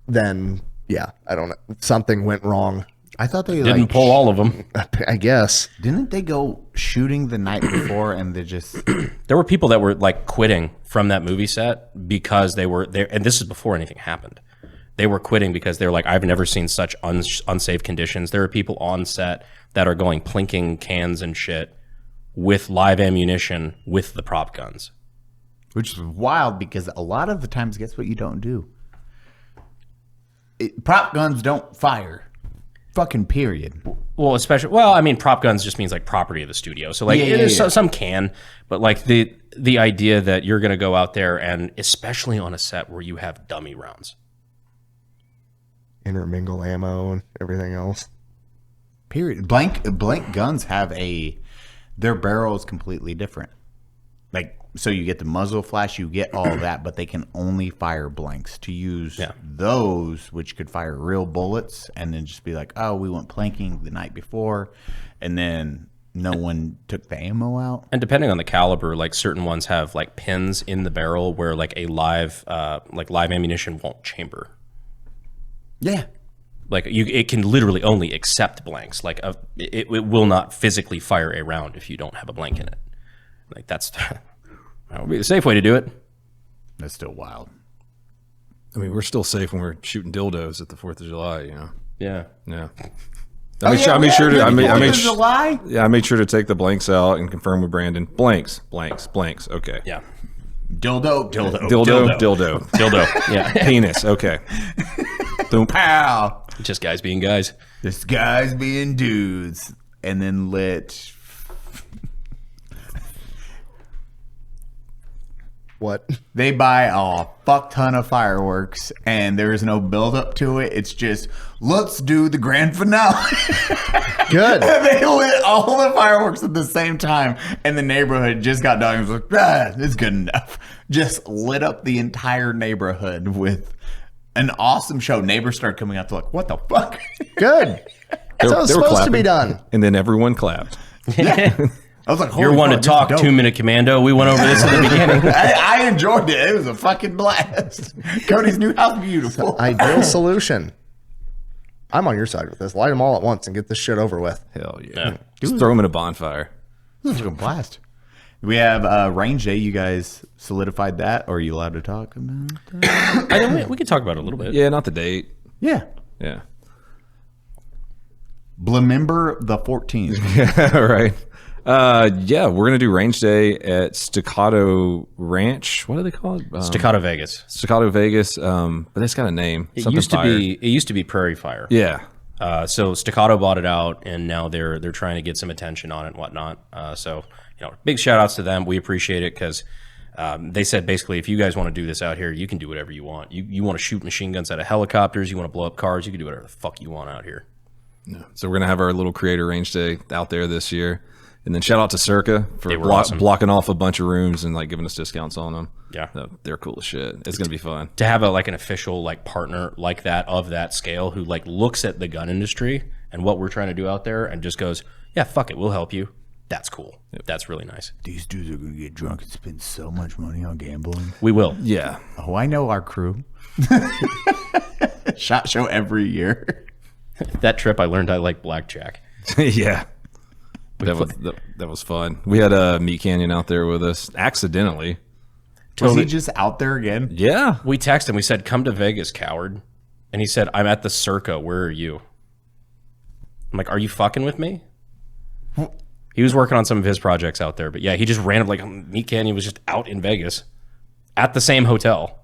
then yeah, I don't know, something went wrong. I thought they Didn't pull all of them. I guess. Didn't they go shooting the night before and they just There were people that were like quitting from that movie set because they were there, and this is before anything happened. They were quitting because they're like, I've never seen such unsafe conditions. There are people on set that are going plinking cans and shit with live ammunition with the prop guns. Which is wild because a lot of the times, guess what you don't do? Prop guns don't fire. Fucking period. Well, I mean, prop guns just means like property of the studio. So like, some can, but like the idea that you're going to go out there and especially on a set where you have dummy rounds. Intermingle ammo and everything else. Period. Blank guns have their barrel is completely different. Like, so you get the muzzle flash, you get all that, but they can only fire blanks. To use those, which could fire real bullets, and then just be like, oh, we went planking the night before, and then no one took the ammo out. And depending on the caliber, like certain ones have like pins in the barrel where like a live ammunition won't chamber. Yeah. Like it can literally only accept blanks. Like it will not physically fire a round if you don't have a blank in it. Like that would be the safe way to do it. That's still wild. I mean, we're still safe when we're shooting dildos at the 4th of July, you know? Yeah. Yeah. I made sure to take the blanks out and confirm with Brandon. Blanks. Okay. Yeah. Dildo. Yeah. Penis. Okay. Pow. Just guys being guys. Just guys being dudes. And then lit. What? They buy a fuck ton of fireworks and there is no build up to it. It's just, let's do the grand finale. Good. And they lit all the fireworks at the same time, and the neighborhood just got done. It was like, it's good enough. Just lit up the entire neighborhood with an awesome show. Neighbors started coming out to like, what the fuck? Good. That's how it's supposed to be done. And then everyone clapped. Yeah. I was like, you're one to talk, 2-minute commando. We went over this at the beginning. I enjoyed it. It was a fucking blast. Cody's new house, beautiful. Ideal solution. I'm on your side with this. Light them all at once and get this shit over with. Hell yeah. Just throw them in a bonfire. It was a blast. We have range day. You guys solidified that, or are you allowed to talk about that? I think we could talk about it a little bit. Yeah, not the date. Yeah. Yeah. Blemember the 14th. Yeah, right. Yeah, we're gonna do range day at Staccato Ranch. What do they call it? Staccato Vegas. Staccato Vegas. But it's got a name. It used to be Prairie Fire. Yeah. So Staccato bought it out, and now they're trying to get some attention on it and whatnot. So big shout outs to them. We appreciate it because they said basically, if you guys want to do this out here, you can do whatever you want. You want to shoot machine guns out of helicopters, you want to blow up cars, you can do whatever the fuck you want out here. Yeah. So we're gonna have our little creator range day out there this year. And then shout out to Circa for They were awesome. blocking off a bunch of rooms and like giving us discounts on them. Yeah. They're cool as shit. It's gonna be fun. To have an official like partner like that of that scale who like looks at the gun industry and what we're trying to do out there and just goes, yeah, fuck it, we'll help you. That's cool. That's really nice. These dudes are gonna get drunk and spend so much money on gambling. We will. Yeah. Oh, I know our crew. SHOT Show every year. That trip, I learned I like blackjack. Yeah. That was fun. We had a Meat Canyon out there with us accidentally. Was he just out there again? Yeah. We texted him. We said, "Come to Vegas, coward." And he said, "I'm at the Circa. Where are you?" I'm like, "Are you fucking with me?" He was working on some of his projects out there, but yeah, he just randomly Meat Canyon was just out in Vegas at the same hotel.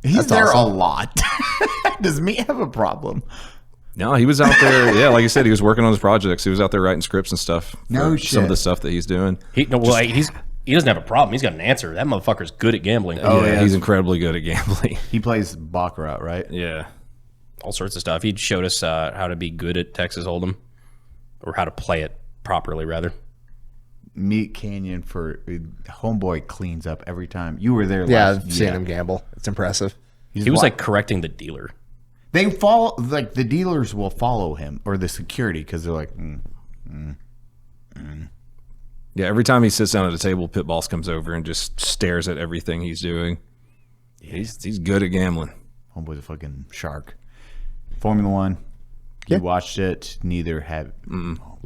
He's there a lot. Does Meat have a problem? No, he was out there. Yeah, like you said, he was working on his projects. He was out there writing scripts and stuff. No for some of shit. the stuff that he's doing. He doesn't have a problem. He's got an answer. That motherfucker's good at gambling. Oh yeah, he's incredibly good at gambling. He plays Baccarat, right? Yeah. All sorts of stuff. He showed us how to be good at Texas Hold'em, or how to play it properly, rather. Meat Canyon for homeboy cleans up every time. You were there. Yeah, last, I've seen him gamble. It's impressive. He was like correcting the dealer. They follow, like the dealers will follow him or the security because they're like, Yeah, every time he sits down at a table, Pit Boss comes over and just stares at everything he's doing. Yeah. He's good at gambling. Homeboy's a fucking shark. Formula One. You watched it. Neither have. No,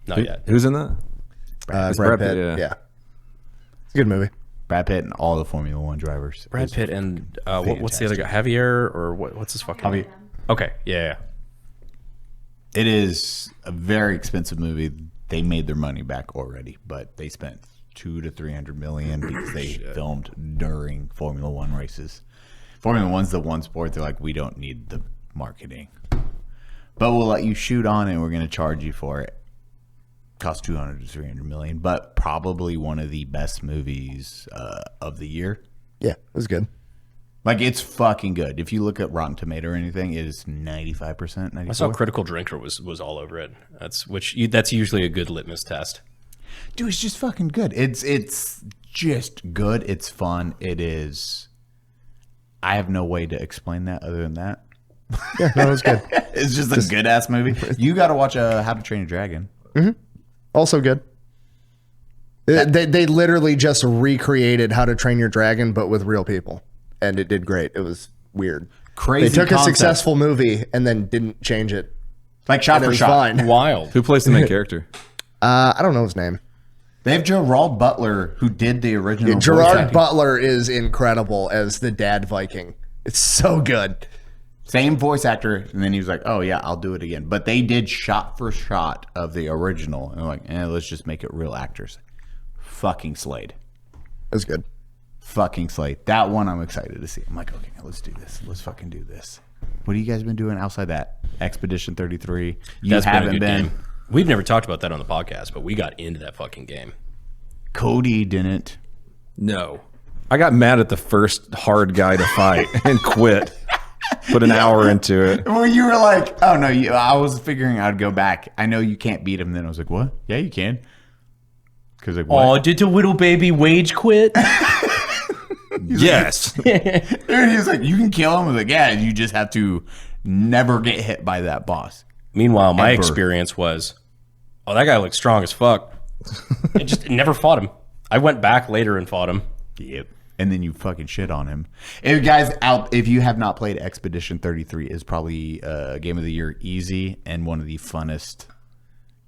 not yet. Who's in that? Brad Pitt. Yeah. It's a good movie. Brad Pitt and all the Formula One drivers. Brad Pitt and what's the other guy? Javier or what's his fucking name? Okay, yeah. It is a very expensive movie. They made their money back already, but they spent $200 to $300 million because they filmed during Formula One races. Formula One's the one sport they're like, we don't need the marketing, but we'll let you shoot on it. And we're going to charge you for it. Cost $200 to $300 million, but probably one of the best movies of the year. Yeah, it was good. Like, it's fucking good. If you look at Rotten Tomato or anything, it is 95%. 94%. I saw Critical Drinker was all over it. That's usually a good litmus test. Dude, it's just fucking good. It's just good. It's fun. It is. I have no way to explain that other than that. Yeah, no, it was good. It's just a good ass movie. You got to watch How to Train Your Dragon. Mm-hmm. Also good. They literally just recreated How to Train Your Dragon, but with real people, and it did great. It was weird. Crazy. They took concept. a successful movie and then didn't change it. Like shot for shot. Fine. Wild. Who plays the main character? I don't know his name. They have Gerard Butler, who did the original. Yeah, Gerard Butler is incredible as the dad Viking. It's so good. Same voice actor, and then he was like, "Oh yeah, I'll do it again." But they did shot for shot of the original, and they're like, let's just make it real actors. Fucking slayed. It was good. Fucking slayed. That one I'm excited to see. I'm like, okay, let's do this. Let's fucking do this. What have you guys been doing outside that? Expedition 33. You haven't been. Game. We've never talked about that on the podcast, but we got into that fucking game. Cody didn't. No. I got mad at the first hard guy to fight and quit. Put an hour into it. Well, you were like, oh no, I was figuring I'd go back. I know you can't beat him. Then I was like, what? Yeah, you can. Because like, what? Oh, did the little baby Wage quit? Yes. Dude, he was like, you can kill him. I was like, yeah, you just have to never get hit by that boss. Meanwhile, my Ever. experience was, oh, that guy looks strong as fuck. It never fought him. I went back later and fought him. Yep. And then you fucking shit on him. If guys if you have not played Expedition 33, is probably game of the year easy and one of the funnest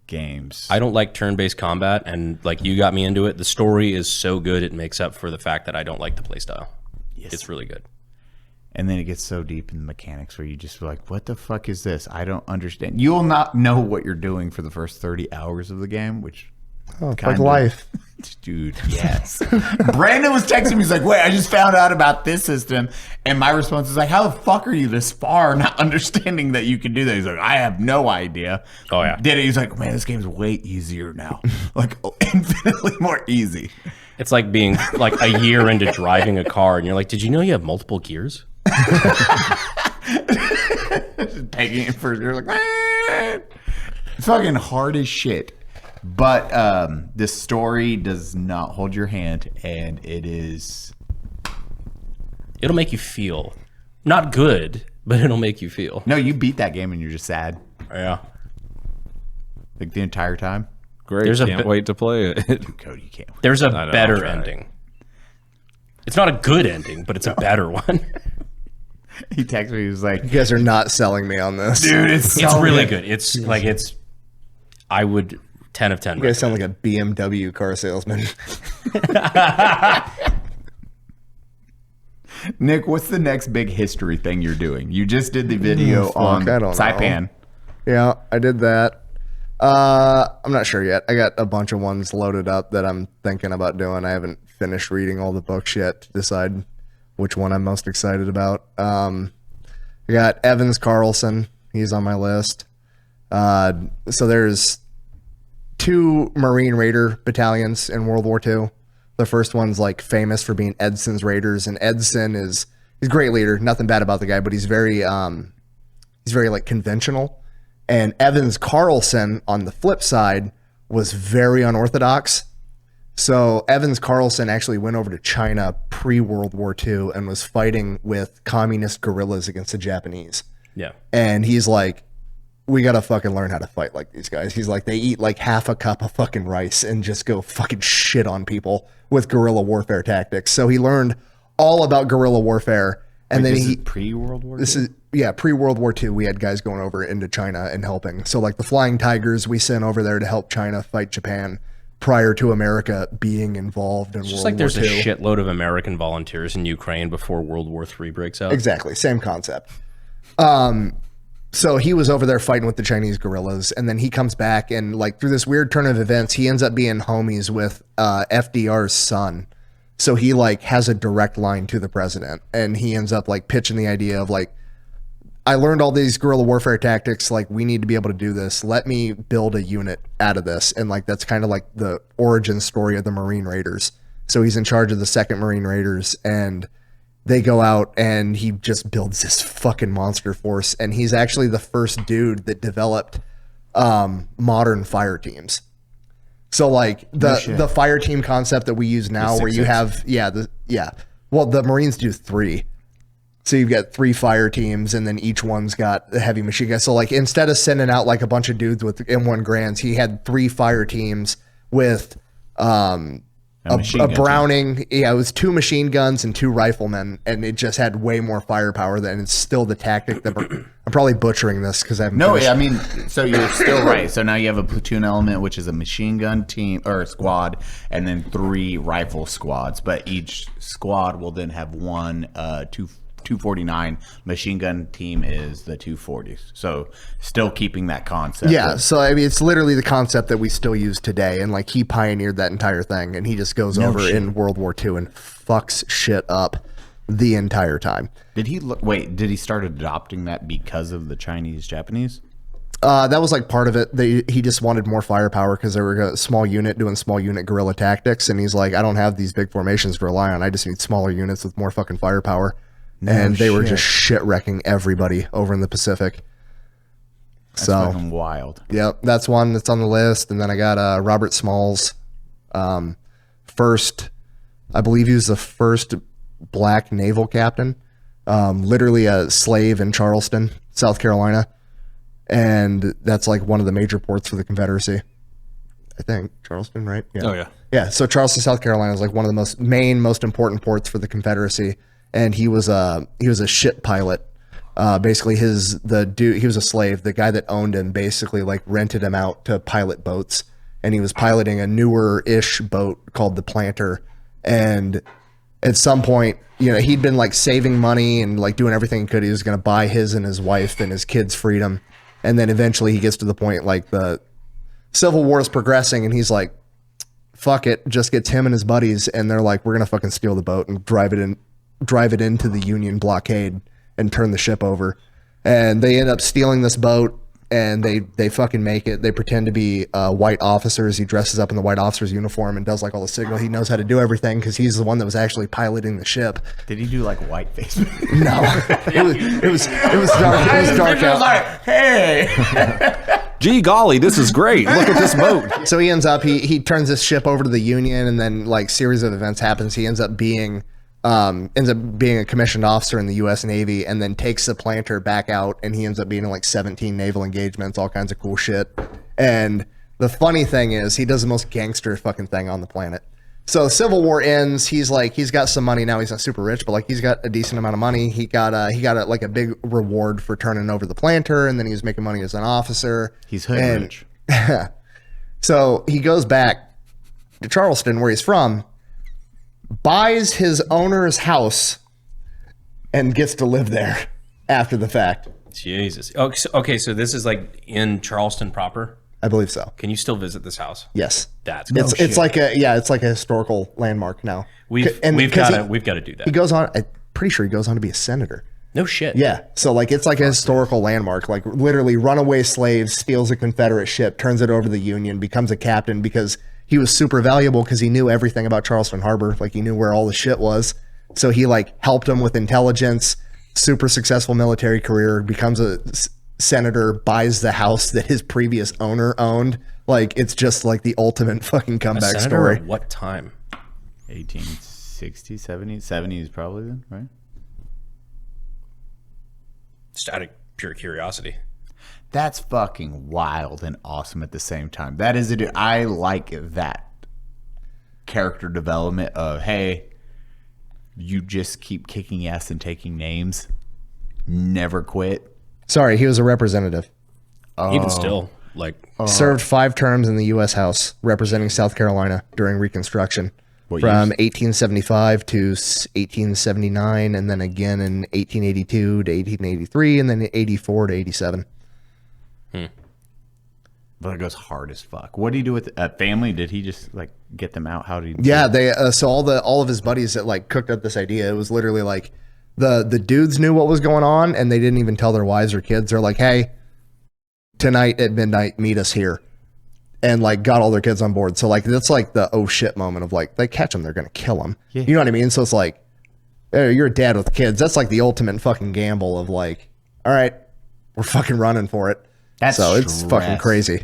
games. I don't like turn-based combat, and like you got me into it. The story is so good it makes up for the fact that I don't like the playstyle. Yes. It's really good. And then it gets so deep in the mechanics where you just feel like, what the fuck is this? I don't understand. You'll not know what you're doing for the first 30 hours of the game, which it's like life. Dude, yes. Brandon was texting me. He's like, wait, I just found out about this system. And my response is like, how the fuck are you this far not understanding that you can do that? He's like, I have no idea. Oh, yeah. Did it? He's like, man, this game's way easier now. Like, infinitely more easy. It's like being like a year into driving a car, and you're like, did you know you have multiple gears? Just taking it first. You're like, man. It's fucking hard as shit. But this story does not hold your hand, and it'll make you feel not good, but it'll make you feel. No, you beat that game and you're just sad. Yeah. Like the entire time. Great. Can't wait to play it. Cody, you can't. There's a better ending. It's not a good ending, but it's a better one. He texted me. He was like, You guys are not selling me on this. dude, it's really good. It's like I would 10 of 10. You guys sound like a BMW car salesman. Nick, what's the next big history thing you're doing? You just did the video on Saipan. Yeah, I did that. I'm not sure yet. I got a bunch of ones loaded up that I'm thinking about doing. I haven't finished reading all the books yet to decide which one I'm most excited about. I got Evans Carlson. He's on my list. So there's 2 Marine Raider battalions in World War II. The first one's like famous for being Edson's Raiders, and Edson he's a great leader. Nothing bad about the guy, but he's very like conventional. And Evans Carlson, on the flip side, was very unorthodox. So Evans Carlson actually went over to China pre-World War II and was fighting with communist guerrillas against the Japanese. Yeah. And he's like, we got to fucking learn how to fight like these guys. He's like, they eat like half a cup of fucking rice and just go fucking shit on people with guerrilla warfare tactics. So he learned all about guerrilla warfare. And then he pre-World War II? This is pre-World War II. We had guys going over into China and helping. So like the Flying Tigers, we sent over there to help China fight Japan prior to America being involved in World War II. Just like there's a shitload of American volunteers in Ukraine before World War III breaks out. Exactly, same concept. So he was over there fighting with the Chinese guerrillas, and then he comes back, and like through this weird turn of events, he ends up being homies with FDR's son. So he like has a direct line to the president, and he ends up like pitching the idea of like, I learned all these guerrilla warfare tactics. Like, we need to be able to do this. Let me build a unit out of this. And like, that's kind of like the origin story of the Marine Raiders. So he's in charge of the 2nd Marine Raiders, and they go out and he just builds this fucking monster force. And he's actually the first dude that developed modern fire teams. So like the fire team concept that we use now, where you have, well, the Marines do 3. So you've got 3 fire teams, and then each one's got a heavy machine gun. So like, instead of sending out like a bunch of dudes with M1 Grands, he had 3 fire teams with a Browning. Yeah, it was 2 machine guns and 2 riflemen, and it just had way more firepower. Than it's still the tactic that I'm probably butchering this because I haven't. No, finished. I mean, so you're still right. So now you have a platoon element, which is a machine gun team or squad, and then 3 rifle squads. But each squad will then have 1 249 machine gun team is the 240s. So still keeping that concept. Yeah, so I mean, it's literally the concept that we still use today, and like he pioneered that entire thing, and he just goes over in World War II and fucks shit up the entire time. Did he start adopting that because of the Chinese, Japanese? That was like part of it. He just wanted more firepower because they were a small unit doing small unit guerrilla tactics, and he's like, I don't have these big formations to rely on. I just need smaller units with more fucking firepower. And they were just shit wrecking everybody over in the Pacific. That's fucking wild. Yep, that's one that's on the list. And then I got Robert Smalls, first, I believe he was the first black naval captain, literally a slave in Charleston, South Carolina. And that's like one of the major ports for the Confederacy. I think Charleston, right? Yeah. Oh yeah. Yeah. So Charleston, South Carolina is like one of the most important ports for the Confederacy. And he was a ship pilot. Basically, he was a slave. The guy that owned him basically like rented him out to pilot boats, and he was piloting a newer-ish boat called the Planter. And at some point, he'd been like saving money and like doing everything he could. He was going to buy his and his wife and his kids freedom. And then eventually he gets to the point like the Civil War is progressing, and he's like, "Fuck it," just gets him and his buddies, and they're like, "We're gonna fucking steal the boat and drive it into the Union blockade and turn the ship over." And they end up stealing this boat, and they fucking make it. They pretend to be white officers. He dresses up in the white officer's uniform and does like all the signal. He knows how to do everything because he's the one that was actually piloting the ship. Did he do like whiteface? No, it was dark. It was dark out. Like, hey. Gee golly, this is great. Look at this boat. So he ends up he turns his ship over to the Union, and then like series of events happens. He ends up being a commissioned officer in the U.S. Navy, and then takes the planter back out, and he ends up being in like 17 naval engagements, all kinds of cool shit. And the funny thing is, he does the most gangster fucking thing on the planet. So Civil War ends. He's got some money now. He's not super rich, but like he's got a decent amount of money. He got like a big reward for turning over the planter, and then he was making money as an officer. He's hood rich. So he goes back to Charleston, where he's from, buys his owner's house, and gets to live there after the fact. Jesus. Okay, so this is like in Charleston proper? I believe so. Can you still visit this house? Yes. That's cool. It's like a historical landmark now. We've got to do that. He goes on. I'm pretty sure he goes on to be a senator. No shit. Yeah. So like it's like a historical landmark. Like literally, runaway slave steals a Confederate ship, turns it over to the Union, becomes a captain because he was super valuable because he knew everything about Charleston Harbor. Like he knew where all the shit was. So he like helped him with intelligence. Super successful military career. Becomes a senator, buys the house that his previous owner owned. Like it's just like the ultimate fucking comeback story. At what time? 1860s, 70s, 70s probably then, right? Just out of pure curiosity. That's fucking wild and awesome at the same time. That is it. I like that character development of, hey, you just keep kicking ass and taking names. Never quit. Sorry, he was a representative. Even still, like Served 5 terms in the U.S. House representing South Carolina during Reconstruction. What from years? 1875 to 1879, and then again in 1882 to 1883, and then 84 to 87. But it goes hard as fuck. What did he do with family? Did he just like get them out? How did he? Yeah, they so all of his buddies that like cooked up this idea. It was literally like the dudes knew what was going on, and they didn't even tell their wives or kids. They're like, hey, tonight at midnight, meet us here. And like got all their kids on board. So like that's like the oh shit moment of like they catch them, they're gonna kill them. Yeah. You know what I mean? So it's like, hey, you're a dad with kids. That's like the ultimate fucking gamble of like, all right, we're fucking running for it. It's fucking crazy.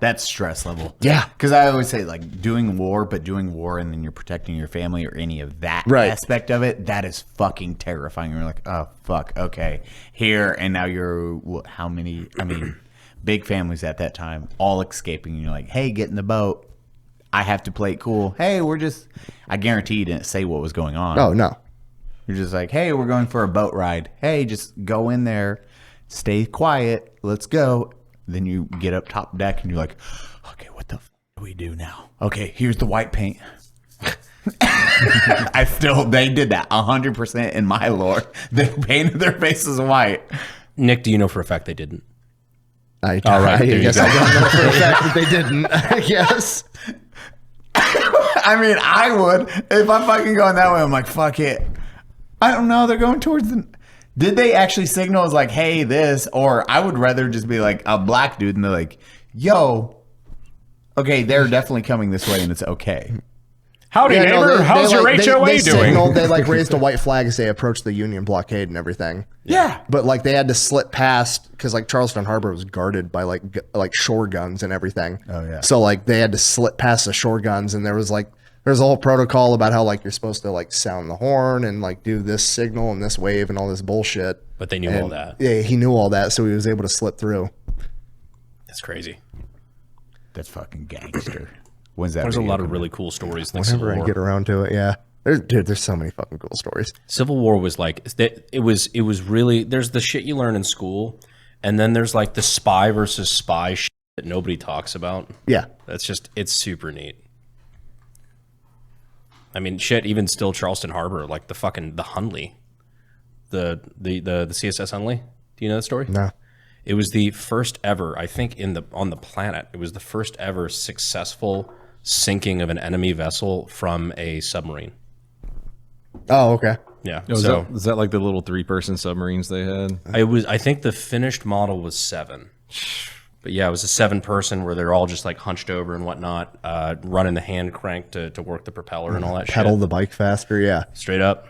That's stress level. Yeah. Because I always say like doing war and then you're protecting your family or any of that aspect of it. That is fucking terrifying. You're like, oh fuck, okay, here and now you're how many? I mean. Big families at that time, all escaping. And you're like, hey, get in the boat. I have to play it cool. Hey, I guarantee you didn't say what was going on. Oh, no. You're just like, hey, we're going for a boat ride. Hey, just go in there. Stay quiet. Let's go. Then you get up top deck and you're like, okay, what the f do we do now? Okay, here's the white paint. They did that 100% in my lore. They painted their faces white. Nick, do you know for a fact they didn't? I don't know for a fact that they didn't. I guess. I mean, I would. If I'm fucking going that way, I'm like, fuck it. I don't know. They're going towards the... Did they actually signal as like, hey, this? Or I would rather just be like a black dude and they're like, yo, okay, they're definitely coming this way and it's okay. Howdy, neighbor. How's your HOA doing? Signaled, they like raised a white flag as they approached the Union blockade and everything. Yeah. But like they had to slip past because like Charleston Harbor was guarded by like shore guns and everything. Oh, yeah. So like they had to slip past the shore guns, and there's a whole protocol about how like you're supposed to like sound the horn and like do this signal and this wave and all this bullshit. But they knew all that. Yeah, he knew all that, so he was able to slip through. That's crazy. That's fucking gangster. When's that? There's a lot of really cool stories. Whenever I get around to it, yeah. There's so many fucking cool stories. Civil War was like it was really, there's the shit you learn in school, and then there's like the spy versus spy shit that nobody talks about. Yeah, it's super neat. I mean, shit, even still Charleston Harbor, like the Hunley, the CSS Hunley. Do you know that story? No. It was the first ever, I think, on the planet. It was the first ever successful sinking of an enemy vessel from a submarine. Oh, okay. Yeah. Is that like the little 3-person submarines they had? I think the finished model was 7. But yeah, it was a 7-person where they're all just like hunched over and whatnot, running the hand crank to work the propeller and all that Pedal shit. the bike faster, yeah. Straight up.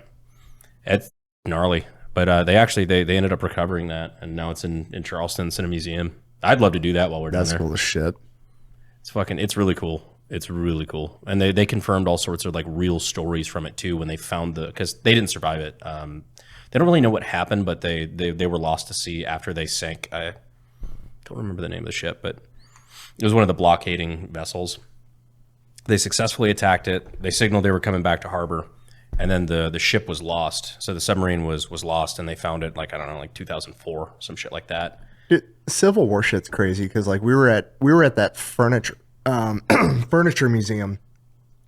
It's gnarly. But they ended up recovering that, and now it's in Charleston. It's in a museum. I'd love to do that while we're down That's there. cool as shit. It's really cool. It's really cool. And they confirmed all sorts of like real stories from it too when they found because they didn't survive it. They don't really know what happened, but they were lost to sea after they sank. I don't remember the name of the ship, but it was one of the blockading vessels. They successfully attacked it. They signaled they were coming back to harbor, and then the ship was lost. So the submarine was lost, and they found it like, I don't know, like 2004, some shit like that. Dude, Civil War shit's crazy because like we were at that furniture museum,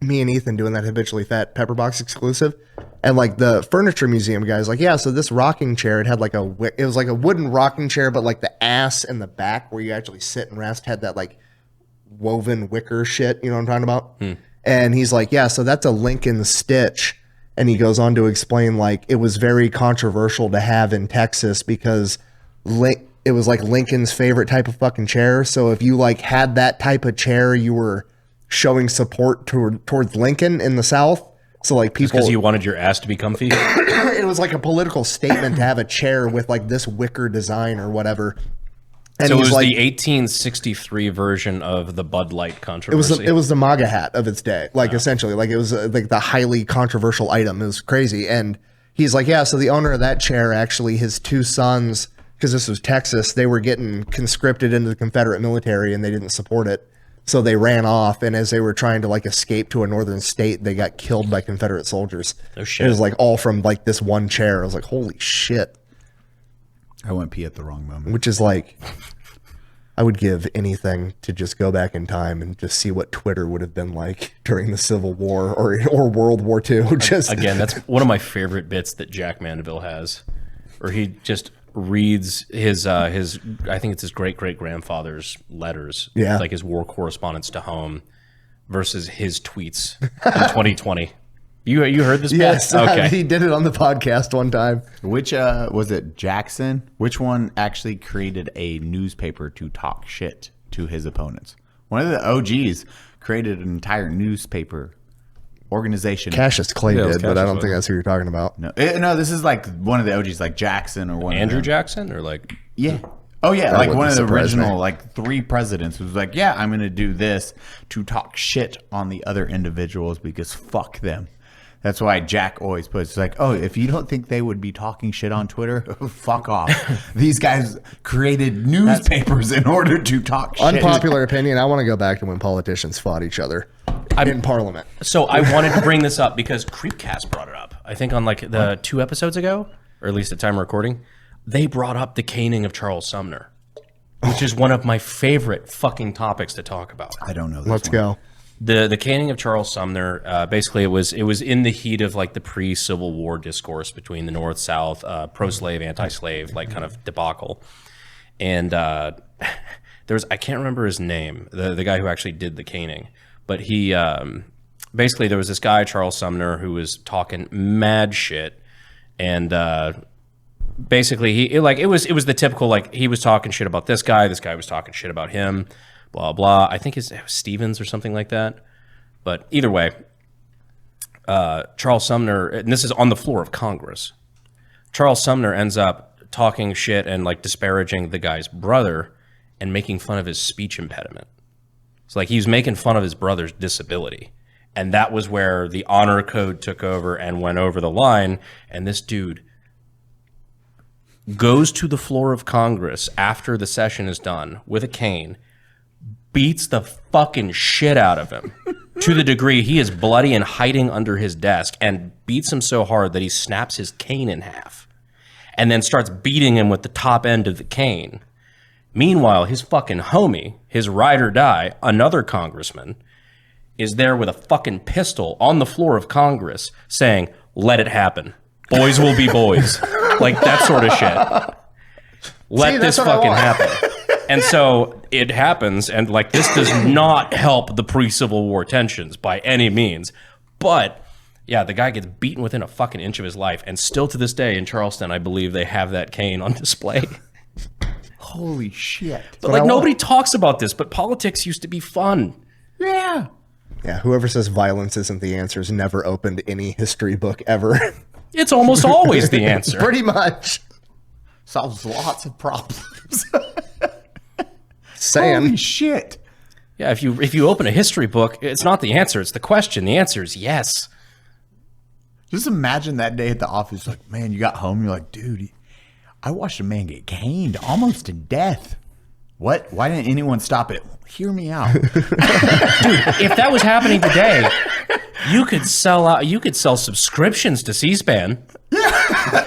me and Ethan doing that Habitually Fat Pepperbox exclusive, and like the furniture museum guys like, yeah, so this rocking chair, it had like it was like a wooden rocking chair, but like the ass and the back where you actually sit and rest had that like woven wicker shit, you know what I'm talking about? And he's like, yeah, so that's a Lincoln stitch. And he goes on to explain like it was very controversial to have in Texas because it was like Lincoln's favorite type of fucking chair. So if you like had that type of chair, you were showing support towards Lincoln in the South. So like people, because you wanted your ass to be comfy. It was like a political statement to have a chair with like this wicker design or whatever. And so it was like, the 1863 version of the Bud Light controversy. It was the MAGA hat of its day, like essentially, like it was like the highly controversial item. It was crazy, and he's like, yeah. So the owner of that chair, actually, his two sons, because this was Texas, they were getting conscripted into the Confederate military, and they didn't support it, so they ran off. And as they were trying to like escape to a northern state, they got killed by Confederate soldiers. Oh shit! It was like all from like this one chair. I was like, holy shit. I went pee at the wrong moment. Which is like, I would give anything to just go back in time and just see what Twitter would have been like during the Civil War or World War II. Just again, that's one of my favorite bits that Jack Mandeville has, where he just reads his I think it's his great grandfather's letters, like his war correspondence to home, versus his tweets in 2020. You heard this bit? Yes, okay. He did it on the podcast one time. Which was it, Jackson? Which one actually created a newspaper to talk shit to his opponents? One of the OGs created an entire newspaper organization. Cassius Clay did, Cassius but I don't Clay. think that's who you're talking about. No, this is like one of the OGs, like Jackson or one Andrew of them. Jackson or like Yeah. Oh yeah, That like wouldn't one of the surprise original me. like 3 presidents was like, yeah, I'm going to do this to talk shit on the other individuals because fuck them. That's why Jack always puts like, oh, if you don't think they would be talking shit on Twitter, fuck off. These guys created newspapers in order to talk shit. Unpopular opinion, I want to go back to when politicians fought each other in Parliament. So I wanted to bring this up because Creepcast brought it up. I think on like the 2 episodes ago, or at least at time of recording, they brought up the caning of Charles Sumner, which is one of my favorite fucking topics to talk about. I don't know this Let's one. go. The caning of Charles Sumner, basically it was in the heat of like the pre-Civil War discourse between the North, South, pro-slave, anti-slave, like kind of debacle. And there's, I can't remember his name, the guy who actually did the caning, but he, basically there was this guy, Charles Sumner, who was talking mad shit. And basically it was the typical, like he was talking shit about this guy was talking shit about him. Blah, blah. I think it was Stevens or something like that. But either way, Charles Sumner, and this is on the floor of Congress, Charles Sumner ends up talking shit and like disparaging the guy's brother and making fun of his speech impediment. So like he was making fun of his brother's disability. And that was where the honor code took over and went over the line. And this dude goes to the floor of Congress after the session is done with a cane, beats the fucking shit out of him to the degree he is bloody and hiding under his desk, and beats him so hard that he snaps his cane in half and then starts beating him with the top end of the cane. Meanwhile, his fucking homie, his ride or die, another congressman, is there with a fucking pistol on the floor of Congress saying, let it happen. Boys will be boys. Like that sort of shit. Let this fucking happen. And so it happens, and like this does not help the pre-Civil War tensions by any means. But yeah, the guy gets beaten within a fucking inch of his life, and still to this day in Charleston, I believe they have that cane on display. Holy shit. But like nobody talks about this, but politics used to be fun. Yeah. Yeah, whoever says violence isn't the answer has never opened any history book ever. It's almost always the answer. Pretty much. Solves lots of problems. saying. Holy shit. Yeah, if you open a history book, it's not the answer, it's the question. The answer is yes. Just imagine that day at the office, like, man, you got home, you're like, dude, I watched a man get caned almost to death. What? Why didn't anyone stop it? Hear me out. Dude, if that was happening today, you could sell subscriptions to C-SPAN.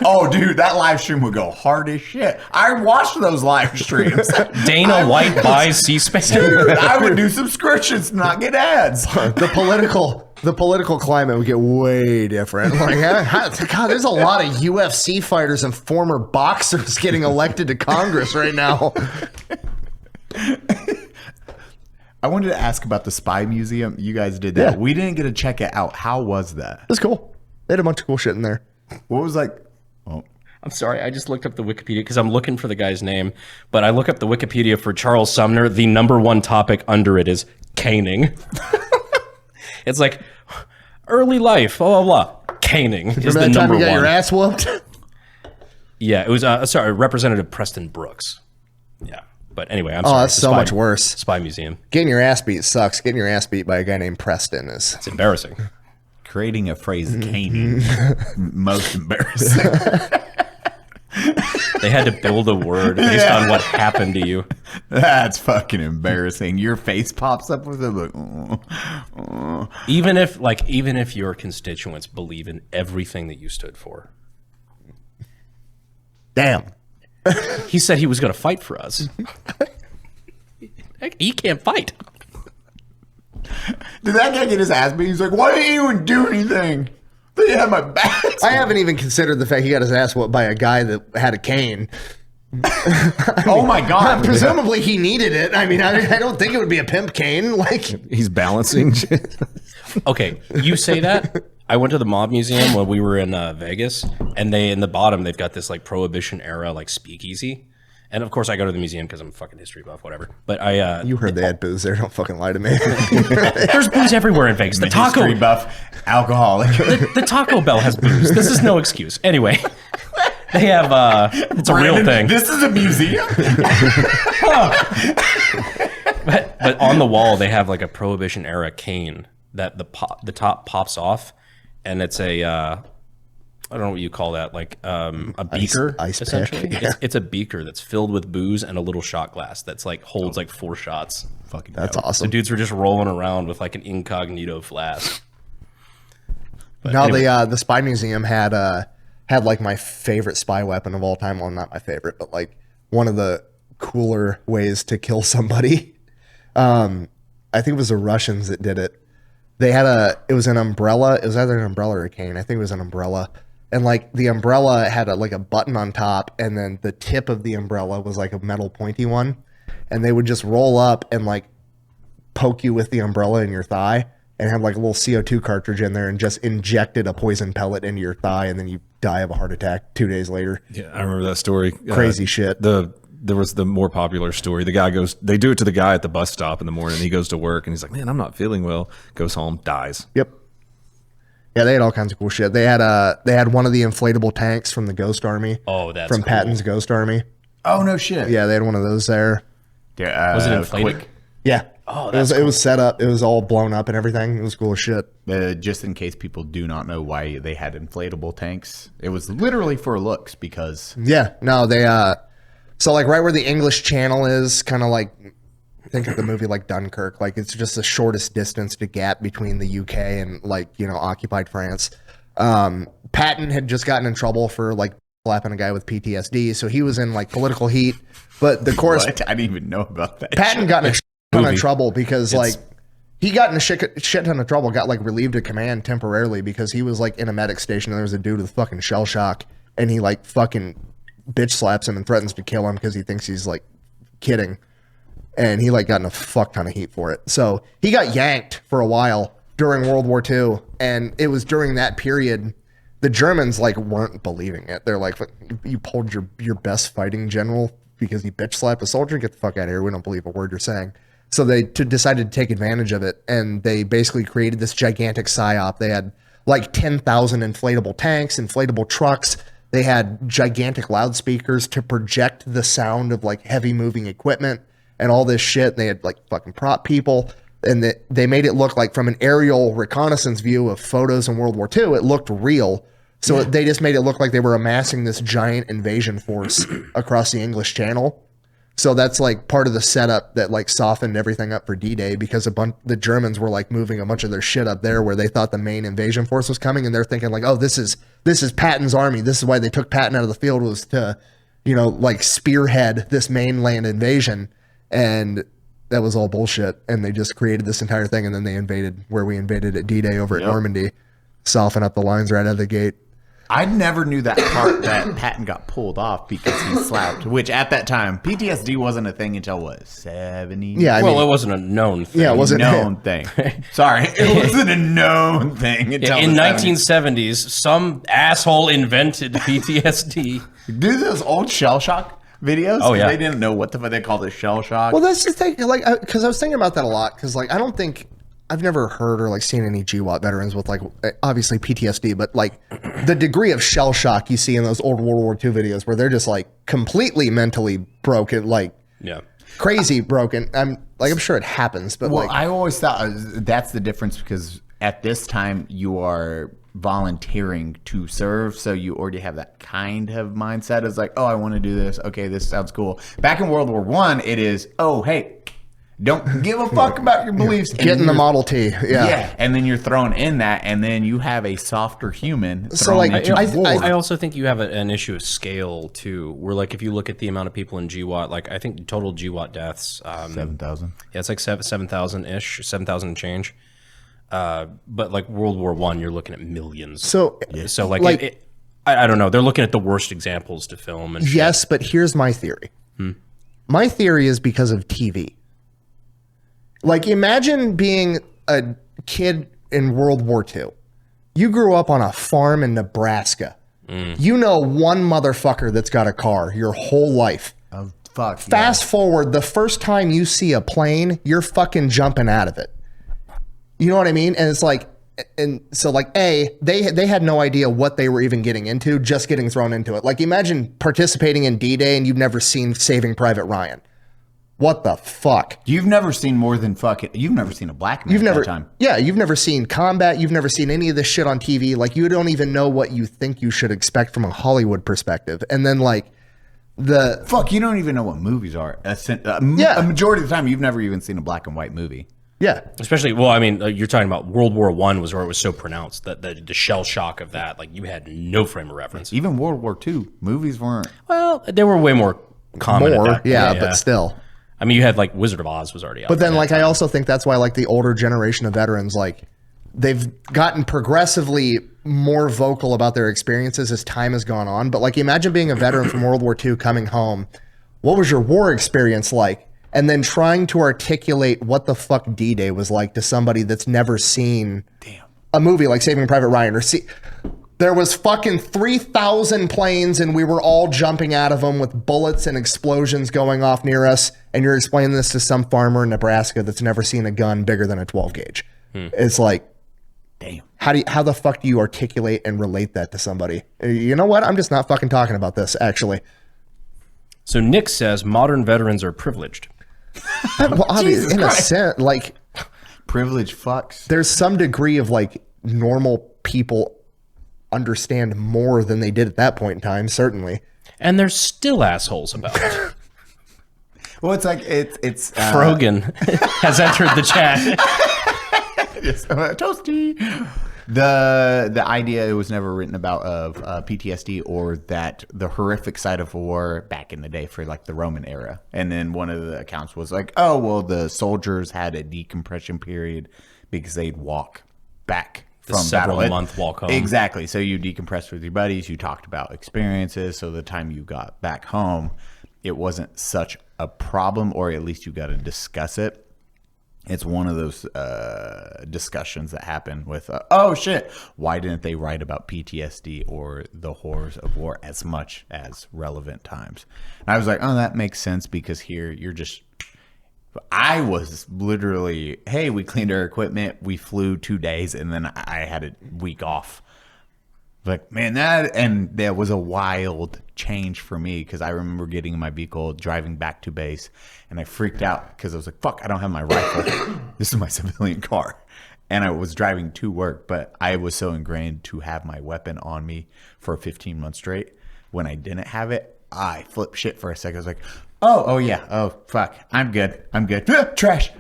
Oh, dude, that live stream would go hard as shit. I watched those live streams. Dana White buys C-SPAN. Dude, I would do subscriptions to not get ads. The political climate would get way different. Like, God, there's a lot of UFC fighters and former boxers getting elected to Congress right now. I wanted to ask about the Spy Museum. You guys did that. Yeah. We didn't get to check it out. How was that? It's cool. They had a bunch of cool shit in there. What was like? Oh, I'm sorry, I just looked up the Wikipedia because I'm looking for the guy's name, but I look up the Wikipedia for Charles Sumner. The #1 topic under it is caning. It's like early life, blah, blah, blah. Caning is Remember the that time number you got one. your ass whooped? Yeah, it was, Representative Preston Brooks. Yeah, but anyway, I'm Oh, sorry. that's the so much worse. Spy Museum. Getting your ass beat sucks. Getting your ass beat by a guy named Preston is... It's embarrassing. creating a phrase, caning, most embarrassing. They had to build a word based on what happened to you. That's fucking embarrassing. Your face pops up with it, like, Even if your constituents believe in everything that you stood for. Damn. He said he was going to fight for us. He can't fight. Did that guy get his ass beat? He's like, why didn't you even do anything? They had my back. I haven't even considered the fact he got his ass whooped by a guy that had a cane. Oh my God. Presumably he needed it. I mean, I don't think it would be a pimp cane. Like, He's balancing shit. Okay, you say that. I went to the Mob Museum when we were in Vegas, and in the bottom they've got this like Prohibition era like speakeasy, and of course I go to the museum because I'm a fucking history buff, whatever. But you heard they had booze there. Don't fucking lie to me. There's booze everywhere in Vegas. The History buff, alcoholic. the Taco Bell has booze. This is no excuse. Anyway, they have it's a real thing. This is a museum. But on the wall they have like a Prohibition era cane that the top pops off, and it's a I don't know what you call that, like a beaker, ice essentially. pick, yeah. It's a beaker that's filled with booze and a little shot glass that's like holds like 4 shots. Fucking That's dope. The awesome. dudes were just rolling around with like an incognito flask. But No, anyway, the Spy Museum had like my favorite spy weapon of all time. Well, not my favorite, but like one of the cooler ways to kill somebody. I think it was the Russians that did it. They had it was an umbrella. It was either an umbrella or a cane. I think it was an umbrella. And like the umbrella had like a button on top, and then the tip of the umbrella was like a metal pointy one. And they would just roll up and like poke you with the umbrella in your thigh, and have like a little CO2 cartridge in there, and just injected a poison pellet into your thigh, and then you die of a heart attack 2 days later. Yeah, I remember that story. Crazy shit. There was the more popular story. The guy they do it to the guy at the bus stop in the morning. He goes to work and he's like, man, I'm not feeling well. Goes home, dies. Yep. Yeah, they had all kinds of cool shit. They had one of the inflatable tanks from the Ghost Army. Oh, that's from cool. Patton's Ghost Army. Oh, no shit. Yeah, they had one of those there. was it inflated? Yeah. Oh, it was set up. It was all blown up and everything. It was cool as shit. Just in case people do not know why they had inflatable tanks, it was literally for looks because Yeah. No, they so like right where the English Channel is, kind of like think of the movie like Dunkirk. Like it's just the shortest distance to gap between the UK and like, occupied France. Patton had just gotten in trouble for like slapping a guy with PTSD, so he was in like political heat. But the course what? I didn't even know about that. Patton got in a ton of trouble because like he got in a shit ton of trouble, got like relieved of command temporarily because he was like in a medic station and there was a dude with fucking shell shock, and he like fucking bitch slaps him and threatens to kill him because he thinks he's like kidding. And he like got in a fuck ton of heat for it. So he got yanked for a while during World War II. And it was during that period, the Germans like weren't believing it. They're like, you pulled your best fighting general because he bitch slapped a soldier? Get the fuck out of here. We don't believe a word you're saying. So they decided to take advantage of it. And they basically created this gigantic psyop. They had like 10,000 inflatable tanks, inflatable trucks. They had gigantic loudspeakers to project the sound of like heavy moving equipment. and all this shit. They had like fucking prop people, and they made it look like from an aerial reconnaissance view of photos in World War II, it looked real. So they just made it look like they were amassing this giant invasion force across the English Channel. So that's like part of the setup that like softened everything up for D-Day, because the Germans were like moving a bunch of their shit up there where they thought the main invasion force was coming, and they're thinking like, oh, this is Patton's army. This is why they took Patton out of the field, was to, you know, like spearhead this mainland invasion. And that was all bullshit. And they just created this entire thing, and then they invaded where we invaded at D-Day over at Normandy, soften up the lines right out of the gate. I never knew that part that Patton got pulled off because he slapped, which at that time, PTSD wasn't a thing until what, 70? Yeah, it wasn't a known thing. Yeah, it wasn't a known thing. Sorry, it wasn't a known thing until in 1970s. Some asshole invented PTSD. Do those old shell shock videos? Oh, yeah. They didn't know what the fuck they called it, shell shock. Well, that's the thing. Like, because I was thinking about that a lot. Because like, I don't think I've never heard or like seen any GWAT veterans with like obviously PTSD, but like the degree of shell shock you see in those old World War II videos where they're just like completely mentally broken, like crazy broken. I'm sure it happens, but I always thought that's the difference, because at this time you are volunteering to serve, so you already have that kind of mindset. It's like, oh, I want to do this. Okay, this sounds cool. Back in World War I, it is, oh, hey, don't give a fuck about your beliefs. Get in the Model T. Yeah. And then you're thrown in that, and then you have a softer human. So like, I also think you have an issue of scale too, where like if you look at the amount of people in GWAT, like I think total GWAT deaths, 7,000. Yeah, it's like 7,000 ish, 7,000 and change. But like World War I, you're looking at millions. So like I don't know. They're looking at the worst examples to film. And yes, but here's my theory. My theory is because of TV. Like, imagine being a kid in World War II. You grew up on a farm in Nebraska. You know one motherfucker that's got a car your whole life. Oh, fuck. Fast forward, the first time you see a plane, you're fucking jumping out of it. You know what I mean? And it's like, and so like, they had no idea what they were even getting into, just getting thrown into it. Like, imagine participating in D-Day and you've never seen Saving Private Ryan. What the fuck? You've never seen more than fucking... You've never seen a black man at that time. Yeah, you've never seen combat. You've never seen any of this shit on TV. Like, you don't even know what you think you should expect from a Hollywood perspective. And then, like, the... Fuck, you don't even know what movies are. A majority of the time, you've never even seen a black and white movie. Yeah. Especially, well, I mean, you're talking about World War I was where it was so pronounced, that the shell shock of that, like, you had no frame of reference. Even World War II, movies weren't... Well, they were way more common. But still... I mean, you had like Wizard of Oz was already out. But then, like, I also think that's why, like, the older generation of veterans, like, they've gotten progressively more vocal about their experiences as time has gone on. But, like, imagine being a veteran from World War II coming home. What was your war experience like? And then trying to articulate what the fuck D-Day was like to somebody that's never seen a movie like Saving Private Ryan or there was fucking 3,000 planes and we were all jumping out of them with bullets and explosions going off near us. And you're explaining this to some farmer in Nebraska that's never seen a gun bigger than a 12 gauge. It's like, damn. How the fuck do you articulate and relate that to somebody? You know what? I'm just not fucking talking about this, actually. So Nick says modern veterans are privileged. Well, obviously, in a sense, like, privileged fucks. There's some degree of like normal people understand more than they did at that point in time, certainly. And they're still assholes about it. Well, it's like it's Frogan has entered the chat. Toasty. The idea, it was never written about of PTSD or that the horrific side of war back in the day for like the Roman era. And then one of the accounts was like, oh, well, the soldiers had a decompression period because they'd walk back from several battle. month walk home. Exactly. So you decompressed with your buddies. You talked about experiences. So the time you got back home, it wasn't such a problem, or at least you got to discuss it. It's one of those discussions that happen with, oh shit, why didn't they write about PTSD or the horrors of war as much as relevant times? And I was like, oh, that makes sense, because here you're just, I was literally, hey, we cleaned our equipment, we flew 2 days, and then I had a week off. Like, man, that was a wild change for me because I remember getting in my vehicle, driving back to base, and I freaked out because I was like, fuck, I don't have my rifle. This is my civilian car. And I was driving to work, but I was so ingrained to have my weapon on me for 15 months straight. When I didn't have it, I flipped shit for a second. I was like, oh yeah, oh fuck, I'm good. Trash.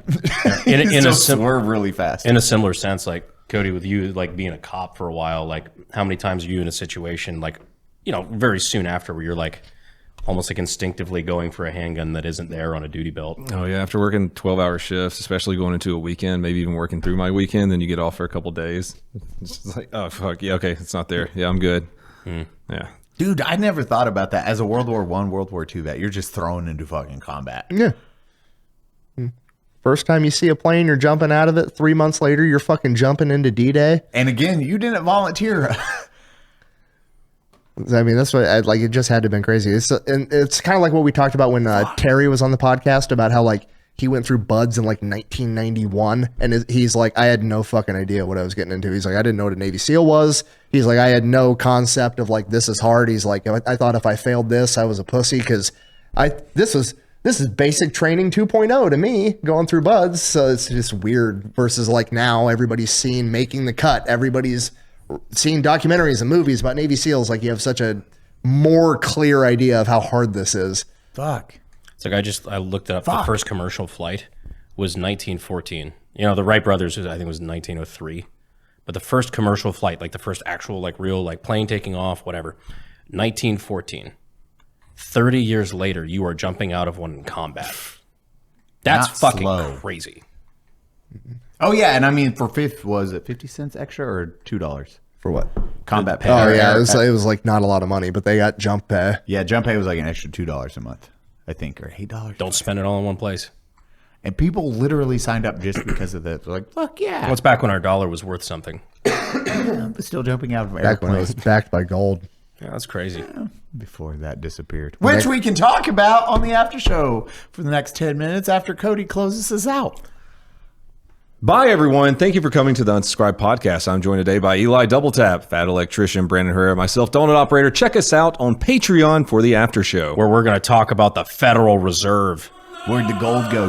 In a swerve really fast. In a similar sense, like Cody, with you like being a cop for a while, like how many times are you in a situation like, you know, very soon after where you're like almost like instinctively going for a handgun that isn't there on a duty belt? Oh yeah, after working 12-hour shifts, especially going into a weekend, maybe even working through my weekend, then you get off for a couple days. It's just like, oh fuck, yeah, okay, it's not there. Yeah, I'm good. Yeah. Dude, I never thought about that as a World War I, World War II vet. You're just thrown into fucking combat. Yeah. First time you see a plane, you're jumping out of it. 3 months later, you're fucking jumping into D-Day. And again, you didn't volunteer. I mean, that's what it just had to have been crazy. It's kind of like what we talked about when Terry was on the podcast about how like he went through buds in like 1991, and he's like, I had no fucking idea what I was getting into. He's like, I didn't know what a Navy SEAL was. He's like, I had no concept of like, this is hard. He's like, I thought if I failed this, I was a pussy because this is basic training 2.0 to me going through buds. So it's just weird versus like now everybody's seen making the cut. Everybody's seen documentaries and movies about Navy SEALs. Like you have such a more clear idea of how hard this is. Fuck. It's like I looked it up. The first commercial flight was 1914. You know, the Wright brothers, I think, was 1903. But the first commercial flight, like the first actual, like real, like plane taking off, whatever, 1914. 30 years later, you are jumping out of one in combat. That's Not fucking slow. crazy. Oh yeah, and I mean, was it 50 cents extra or $2 For what? combat pay? Oh yeah, it was like not a lot of money, but they got jump pay. Yeah, jump pay was like an extra $2 a month, I think, or $8. Don't spend it all in one place. And people literally signed up just because of that. They're like, fuck yeah. Well, it's back when our dollar was worth something. I'm still jumping out of Back when it was airplanes backed by gold. Yeah, that's crazy. before that disappeared. Which we can talk about on the after show for the next 10 minutes after Cody closes us out. Bye, everyone. Thank you for coming to the Unsubscribed Podcast. I'm joined today by Eli Doubletap, Fat Electrician, Brandon Herrera, myself, Donut Operator. Check us out on Patreon for the after show, where we're going to talk about the Federal Reserve. Where'd the gold go?